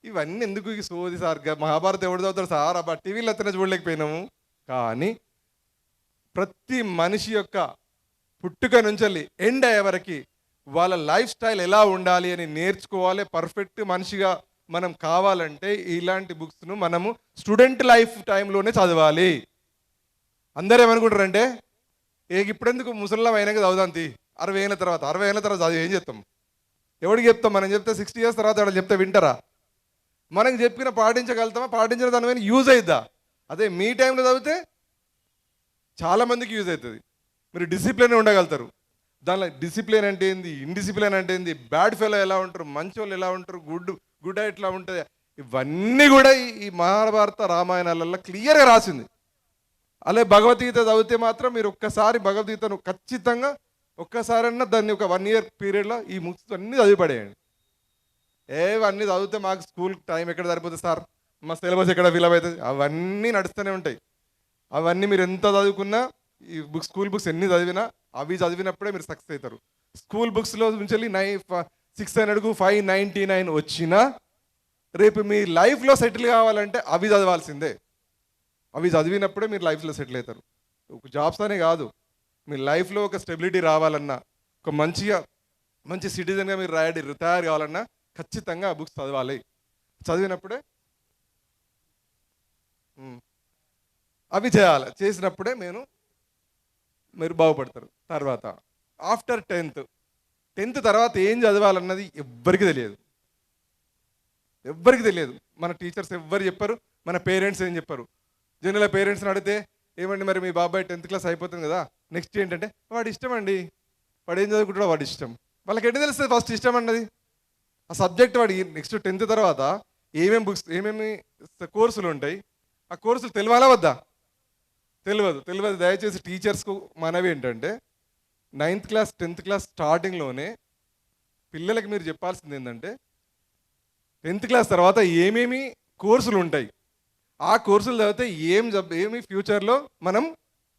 ఇవన్నీ ఎందుకు ఈ సోది సార్? మహాభారత్ ఎవడు చదువుతారు సార్? అబ్బా టీవీలో అతనే చూడలేకపోయినాము. కానీ ప్రతి మనిషి యొక్క పుట్టుక నుంచి ఎండ్ అయ్యే వరకు వాళ్ళ లైఫ్ స్టైల్ ఎలా ఉండాలి అని నేర్చుకోవాలి. పర్ఫెక్ట్ మనిషిగా మనం కావాలంటే ఇలాంటి బుక్స్ను మనము స్టూడెంట్ లైఫ్ టైంలోనే చదవాలి. అందరూ ఏమనుకుంటారంటే ఇప్పుడెందుకు ముసలిం అయినాక చదువుదాంతి, 60 ఏళ్ళ తర్వాత చదివి ఏం చెప్తాం? ఎవరికి చెప్తాం? మనం చెప్తే 60 years తర్వాత ఎవరు చెప్తే వింటారా? మనకు చెప్పిన పాటించగలుగుతామా? పాటించిన దాని మీద యూజ్ అవుతుందా? అదే మీ టైంలో చదివితే చాలామందికి యూజ్ అవుతుంది. మీరు డిసిప్లిన్ ఉండగలుగుతారు. దానిలో డిసిప్లిన్ అంటే ఏంది, ఇండిసిప్లిన్ అంటే ఏంది, బ్యాడ్ ఫెలో ఎలా ఉంటారు, మంచి వాళ్ళు ఎలా ఉంటారు, గుడ్ ఎట్లా ఉంటుంది, ఇవన్నీ కూడా ఈ మహాభారత రామాయణాలలో క్లియర్గా రాసింది. అలాగే భగవద్గీత చదివితే మాత్రం మీరు ఒక్కసారి భగవద్గీతను ఖచ్చితంగా ఒక్కసారన్నా దాన్ని ఒక 1 year పీరియడ్లో ఈ బుక్స్ అన్నీ చదివిపడేయండి. ఏవన్నీ చదివితే మాకు స్కూల్ టైం ఎక్కడ సరిపోతుంది సార్, మా సిలబస్ ఎక్కడ ఫిల్ అవుతుంది, అవన్నీ నడుస్తూనే ఉంటాయి. అవన్నీ మీరు ఎంత చదువుకున్నా, ఈ స్కూల్ బుక్స్ ఎన్ని చదివినా అవి చదివినప్పుడే మీరు సక్సెస్ అవుతారు. స్కూల్ బుక్స్లో నుంచి వెళ్ళి 600కు 599 వచ్చినా రేపు మీ లైఫ్లో సెటిల్ కావాలంటే అవి చదవాల్సిందే. అవి చదివినప్పుడే మీరు లైఫ్లో సెటిల్ అవుతారు. ఒక జాబ్స్ అనే కాదు, మీ లైఫ్లో ఒక స్టెబిలిటీ రావాలన్నా, ఒక మంచి సిటిజన్గా మీరు తయారు కావాలన్నా ఖచ్చితంగా ఆ బుక్స్ చదవాలి. చదివినప్పుడే అవి చేయాలి. చేసినప్పుడే మీరు బాగుపడతారు. తర్వాత ఆఫ్టర్ 10th తర్వాత ఏం చదవాలన్నది ఎవ్వరికి తెలియదు. మన టీచర్స్ ఎవ్వరు చెప్పరు, మన పేరెంట్స్ ఏం చెప్పరు. జనరల్గా పేరెంట్స్ని అడిగితే ఏమండి మరి మీ బాబాయ్ 10th క్లాస్ అయిపోతుంది కదా, నెక్స్ట్ ఏంటంటే వాడి ఇష్టం అండి, వాడు ఏం చదువుకుంటాడో వాడి ఇష్టం. వాళ్ళకి ఎట్లా తెలుస్తుంది ఫస్ట్ ఇష్టం అన్నది? ఆ సబ్జెక్ట్ వాడి నెక్స్ట్ 10th తర్వాత ఏమేమి కోర్సులు ఉంటాయి, ఆ కోర్సులు తెలియాలా వద్దా? తెలియదు. దయచేసి టీచర్స్కు మనవి ఏంటంటే 9th క్లాస్ 10th క్లాస్ స్టార్టింగ్లోనే పిల్లలకి మీరు చెప్పాల్సింది ఏంటంటే 10th క్లాస్ తర్వాత ఏమేమి కోర్సులు ఉంటాయి, ఆ కోర్సులు చదివితే ఏమి ఫ్యూచర్లో మనం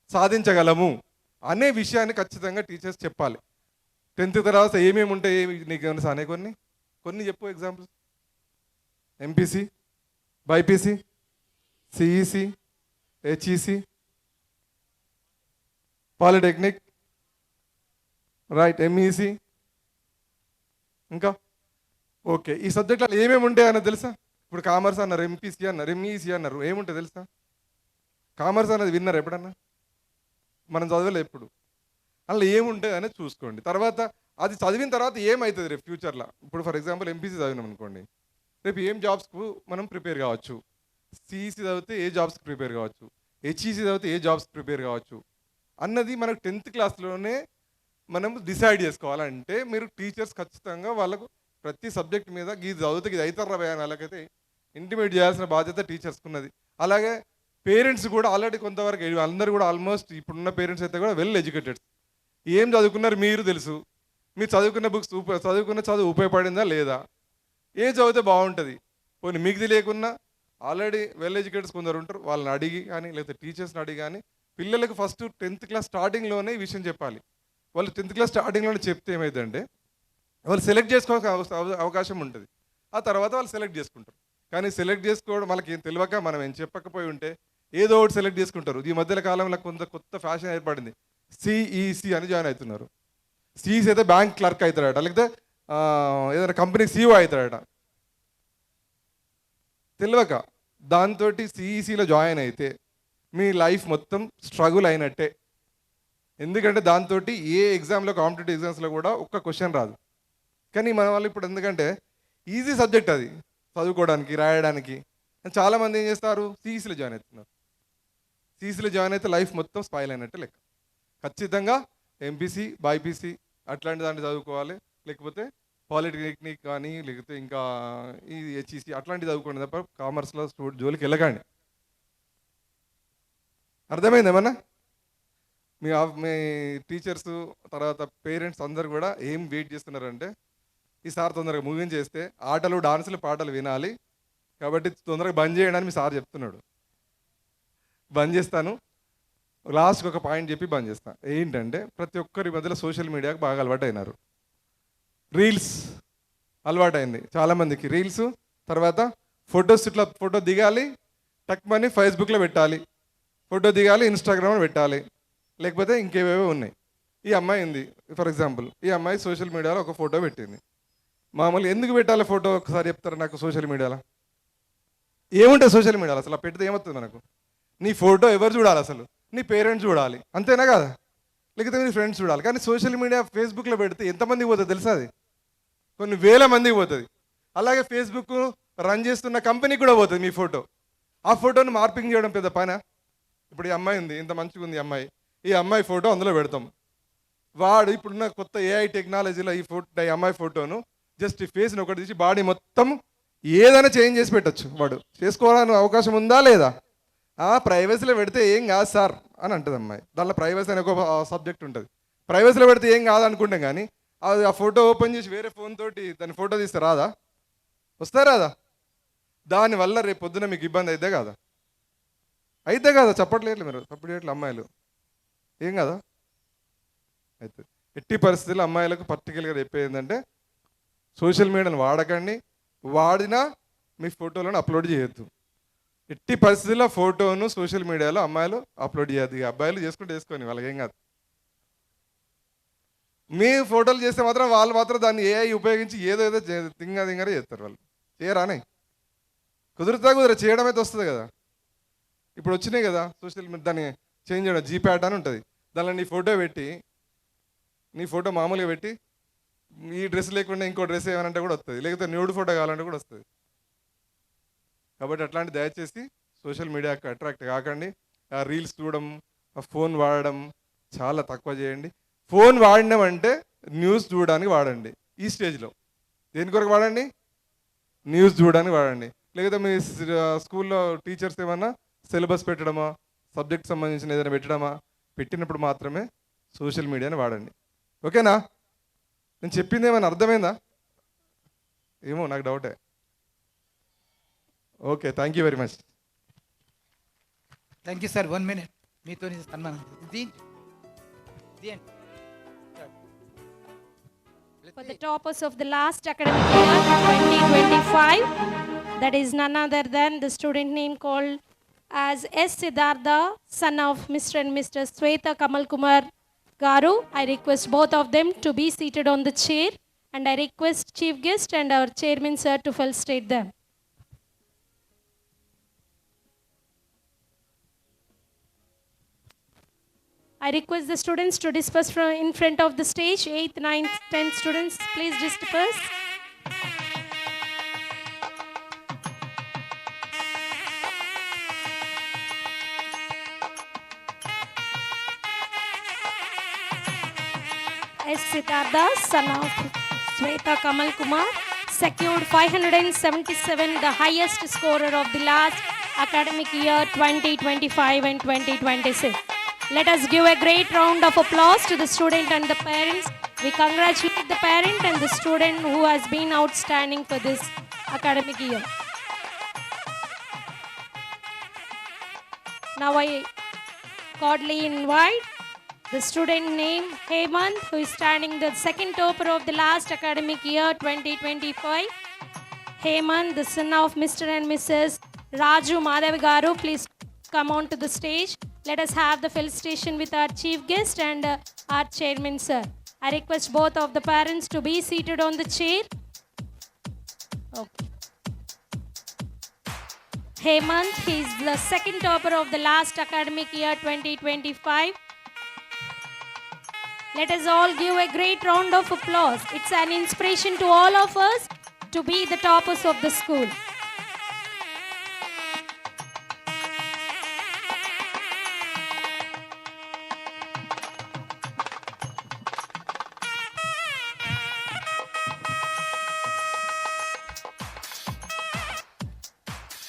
సాధించగలము అనే విషయాన్ని ఖచ్చితంగా టీచర్స్ చెప్పాలి. 10th తర్వాత ఏమేమి ఉంటాయి నీకు ఏమైనా సానే కొన్ని చెప్పు examples. MPC, BiPC, CEC, HEC, polytechnic, right, MEC, ఇంకా ఓకే. ఈ సబ్జెక్టులు ఏమేమి ఉంటాయి అన్నది తెలుసా? ఇప్పుడు కామర్స్ అన్నారు, ఎంపీసీ అన్నారు, ఎంఈసి అన్నారు, ఏముంటాయి తెలుసా? కామర్స్ అనేది విన్నారు ఎప్పుడన్నా? మనం చదవలే ఎప్పుడు. అందులో ఏముంటుంది అనేది చూసుకోండి. తర్వాత అది చదివిన తర్వాత ఏమవుతుంది రేపు ఫ్యూచర్లో. ఇప్పుడు ఫర్ ఎగ్జాంపుల్ ఎంపీసీ చదివినాం అనుకోండి, రేపు ఏం జాబ్స్కు మనం ప్రిపేర్ కావచ్చు, సిఈసి చదివితే ఏ జాబ్స్కి ప్రిపేర్ కావచ్చు, హెచ్ఈసి చదివితే ఏ జాబ్స్కి ప్రిపేర్ కావచ్చు అన్నది మనకు 10th క్లాస్లోనే మనం డిసైడ్ చేసుకోవాలంటే మీరు టీచర్స్ ఖచ్చితంగా వాళ్ళకు ప్రతి సబ్జెక్ట్ మీద ఇది చదివితే ఇది అవుతారా అని వాళ్ళకైతే ఇంటిమేట్ చేయాల్సిన బాధ్యత టీచర్స్కి ఉన్నది. అలాగే పేరెంట్స్ కూడా ఆల్రెడీ కొంతవరకు అందరూ కూడా ఆల్మోస్ట్ ఇప్పుడున్న పేరెంట్స్ అయితే కూడా వెల్ ఎడ్యుకేటెడ్. ఏం చదువుకున్నారు మీరు తెలుసు, మీరు చదువుకున్న బుక్స్ చదువు ఉపయోగపడిందా లేదా, ఏం చదివితే బాగుంటుంది. పోనీ మీకు తెలియకున్నా ఆల్రెడీ వెల్ ఎడ్యుకేటెడ్స్ కొందరు ఉంటారు, వాళ్ళని అడిగి కానీ లేకపోతే టీచర్స్ని అడిగి కానీ పిల్లలకు ఫస్ట్ 10th క్లాస్ స్టార్టింగ్లోనే ఈ విషయం చెప్పాలి. వాళ్ళు 10th క్లాస్ స్టార్టింగ్లోనే చెప్తే ఏమైందంటే వాళ్ళు సెలెక్ట్ చేసుకోవాల్సిన అవకాశం ఉంటుంది. ఆ తర్వాత వాళ్ళు సెలెక్ట్ చేసుకుంటారు. కానీ సెలెక్ట్ చేసుకోవడం వాళ్ళకి ఏం తెలియక మనం ఏం చెప్పకపోయి ఉంటే ఏదో ఒకటి సెలెక్ట్ చేసుకుంటారు. ఈ మధ్యల కాలంలో కొత్త ఫ్యాషన్ ఏర్పడింది, సిఈసి అని జాయిన్ అవుతున్నారు. సిఈసి అయితే బ్యాంక్ క్లర్క్ అవుతాడట, లేకపోతే ఏదైనా కంపెనీకి సీఈఓ అవుతాడట. తెలియక దాంతో సిఈసిలో జాయిన్ అయితే మీ లైఫ్ మొత్తం స్ట్రగుల్ అయినట్టే. ఎందుకంటే దాంతో ఏ ఎగ్జామ్లో కాంపిటేటివ్ ఎగ్జామ్స్లో కూడా ఒక్క క్వశ్చన్ రాదు. కానీ మన వాళ్ళు ఇప్పుడు ఎందుకంటే ఈజీ సబ్జెక్ట్ అది చదువుకోవడానికి రాయడానికి, చాలామంది ఏం చేస్తారు సిఈసిలో జాయిన్ అవుతున్నారు. సిఈసిలో జాయిన్ అయితే లైఫ్ మొత్తం స్పాయిల్ అయినట్టే లెక్క. ఖచ్చితంగా ఎంపీసీ, బైపీసీ అట్లాంటి దాంట్లో చదువుకోవాలి, లేకపోతే పాలిటెక్నిక్ కానీ లేకపోతే ఇంకా ఈ హెచ్ఈసి అట్లాంటివి చదువుకోండి తప్ప కామర్స్లో జోలికి వెళ్ళకండి. అర్థమైంది ఏమన్నా? మీ టీచర్స్ తర్వాత పేరెంట్స్ అందరు కూడా ఏం వెయిట్ చేస్తున్నారంటే ఈసారి తొందరగా ముగించేస్తే ఆటలు డాన్సులు పాటలు వినాలి కాబట్టి తొందరగా బంద్ చేయడానికి మీ సార్ చెప్తున్నాడు. బంద్ చేస్తాను, లాస్ట్కి ఒక పాయింట్ చెప్పి బంద్ చేస్తాను. ఏంటంటే ప్రతి ఒక్కరి మధ్యలో సోషల్ మీడియాకి బాగా అలవాటు అయినారు. రీల్స్ అలవాటైంది చాలామందికి. రీల్స్ తర్వాత ఫొటోస్, ఇట్లా ఫోటో దిగాలి టక్మని ఫేస్బుక్లో పెట్టాలి, ఫోటో దిగాలి ఇన్స్టాగ్రామ్లో పెట్టాలి, లేకపోతే ఇంకేవేవో ఉన్నాయి. ఈ అమ్మాయి ఉంది ఫర్ ఎగ్జాంపుల్, ఈ అమ్మాయి సోషల్ మీడియాలో ఒక ఫోటో పెట్టింది. మామూలుగా ఎందుకు పెట్టాలి ఫోటో ఒకసారి చెప్తారా నాకు? సోషల్ మీడియాలో ఏముంటుంది? సోషల్ మీడియాలో అసలు పెడితే ఏమవుతుంది మనకు? నీ ఫోటో ఎవరు చూడాలి అసలు? నీ పేరెంట్స్ చూడాలి, అంతేనా కదా? లేకపోతే నీ ఫ్రెండ్స్ చూడాలి. కానీ సోషల్ మీడియా ఫేస్బుక్లో పెడితే ఎంతమందికి పోతుంది తెలుసా? అది కొన్ని వేల మందికి పోతుంది. అలాగే ఫేస్బుక్ రన్ చేస్తున్న కంపెనీకి కూడా పోతుంది మీ ఫోటో. ఆ ఫోటోని మార్పింగ్ చేయడం పెద్ద పైన. ఇప్పుడు ఈ అమ్మాయి ఉంది, ఇంత మంచిగా ఉంది అమ్మాయి, ఈ అమ్మాయి ఫోటో అందులో పెడతాం. వాడు ఇప్పుడున్న కొత్త ఏఐ టెక్నాలజీలో ఈ అమ్మాయి ఫోటోను జస్ట్ ఫేస్ని ఒకటి తీసి బాడీ మొత్తం ఏదైనా చేంజ్ చేసి పెట్టచ్చు. వాడు చేసుకోవాలని అవకాశం ఉందా లేదా? ప్రైవసీలో పెడితే ఏం కాదు సార్ అని అంటుంది అమ్మాయి. దాంట్లో ప్రైవసీ అనే ఒక సబ్జెక్ట్ ఉంటుంది. ప్రైవసీలో పెడితే ఏం కాదు అనుకుంటాం, కానీ అది ఆ ఫోటో ఓపెన్ చేసి వేరే ఫోన్ తోటి దాని ఫోటో తీస్తే రాదా? వస్తా రాదా? దానివల్ల రేపు పొద్దున మీకు ఇబ్బంది అయితే కాదా? అయితే కదా? చెప్పట్లేదు మీరు, సపోర్ట్ చేయట్లేదు అమ్మాయిలు, ఏం కదా? అయితే ఎట్టి పరిస్థితుల్లో అమ్మాయిలకు పర్టికులర్గా చెప్పేది ఏంటంటే సోషల్ మీడియాను వాడకండి, వాడినా మీ ఫోటోలను అప్లోడ్ చేయొద్దు. ఎట్టి పరిస్థితుల్లో ఫోటోను సోషల్ మీడియాలో అమ్మాయిలు అప్లోడ్ చేయొద్దు. ఇక అబ్బాయిలు చేసుకుంటే వేసుకొని వాళ్ళకి ఏం కాదు. మీ ఫోటోలు చేస్తే మాత్రం వాళ్ళు మాత్రం దాన్ని ఏఐ ఉపయోగించి ఏదో ఏదో తింగరే చేస్తారు. వాళ్ళు చేయరానే కుదురు చేయడం అయితే వస్తుంది కదా. ఇప్పుడు వచ్చినాయి కదా సోషల్ మీడియా, దాన్ని చేంజ్ చేయడం జీప్యాట్ అని ఉంటుంది. దానిలో నీ ఫోటో పెట్టి, నీ ఫోటో మామూలుగా పెట్టి ఈ డ్రెస్ లేకుండా ఇంకో డ్రెస్ ఏమనంటే కూడా వస్తుంది, లేకపోతే న్యూడ్ ఫోటో కావాలంటే కూడా వస్తుంది. కాబట్టి అట్లాంటి దయచేసి సోషల్ మీడియాకి అట్రాక్ట్ కాకండి. ఆ రీల్స్ చూడడం, ఆ ఫోన్ వాడడం చాలా తక్కువ చేయండి. ఫోన్ వాడినాం అంటే న్యూస్ చూడడానికి వాడండి. ఈ స్టేజ్లో దేని కొరకు వాడండి? న్యూస్ చూడడానికి వాడండి. లేకపోతే మీ స్కూల్లో టీచర్స్ ఏమన్నా సిలబస్ పెట్టడమా, సబ్జెక్ట్ సంబంధించిన ఏదైనా పెట్టడమా, పెట్టినప్పుడు మాత్రమే సోషల్ మీడియాని వాడండి. ఓకేనా? నేను చెప్పింది ఏమైనా అర్థమైందా? ఏమో నాకు డౌటే. Okay, thank you very much. Thank you sir. 1 minute. మీతో సన్మానం. For the toppers of the last academic year 2025, that is none other than the student name called as S. Siddhartha, son of Mr. and Mr. Sweta Kamal Kumar Garu. I request both of them to be seated on the chair, and I request Chief Guest and our Chairman Sir to felicitate them. I request the students to disperse from in front of the stage. 8th, 9th, 10th students, please disperse. S. Siddhartha, son of Sweta Kamal Kumar, secured 577, the highest scorer of the last academic year 2025 and 2026. Let us give a great round of applause to the student and the parents. We congratulate the parent and the student who has been outstanding for this academic year. Now I cordially invite the student named Hemant, who is standing the second topper of the last academic year 2025. Hemant, the son of Mr. and Mrs. Raju Madhav Garu, please come on to the stage. Let us have the felicitation with our chief guest and our chairman, sir. I request both of the parents to be seated on the chair. Okay. Hemant, he is the second topper of the last academic year 2025. Let us all give a great round of applause. It's an inspiration to all of us to be the toppers of the school.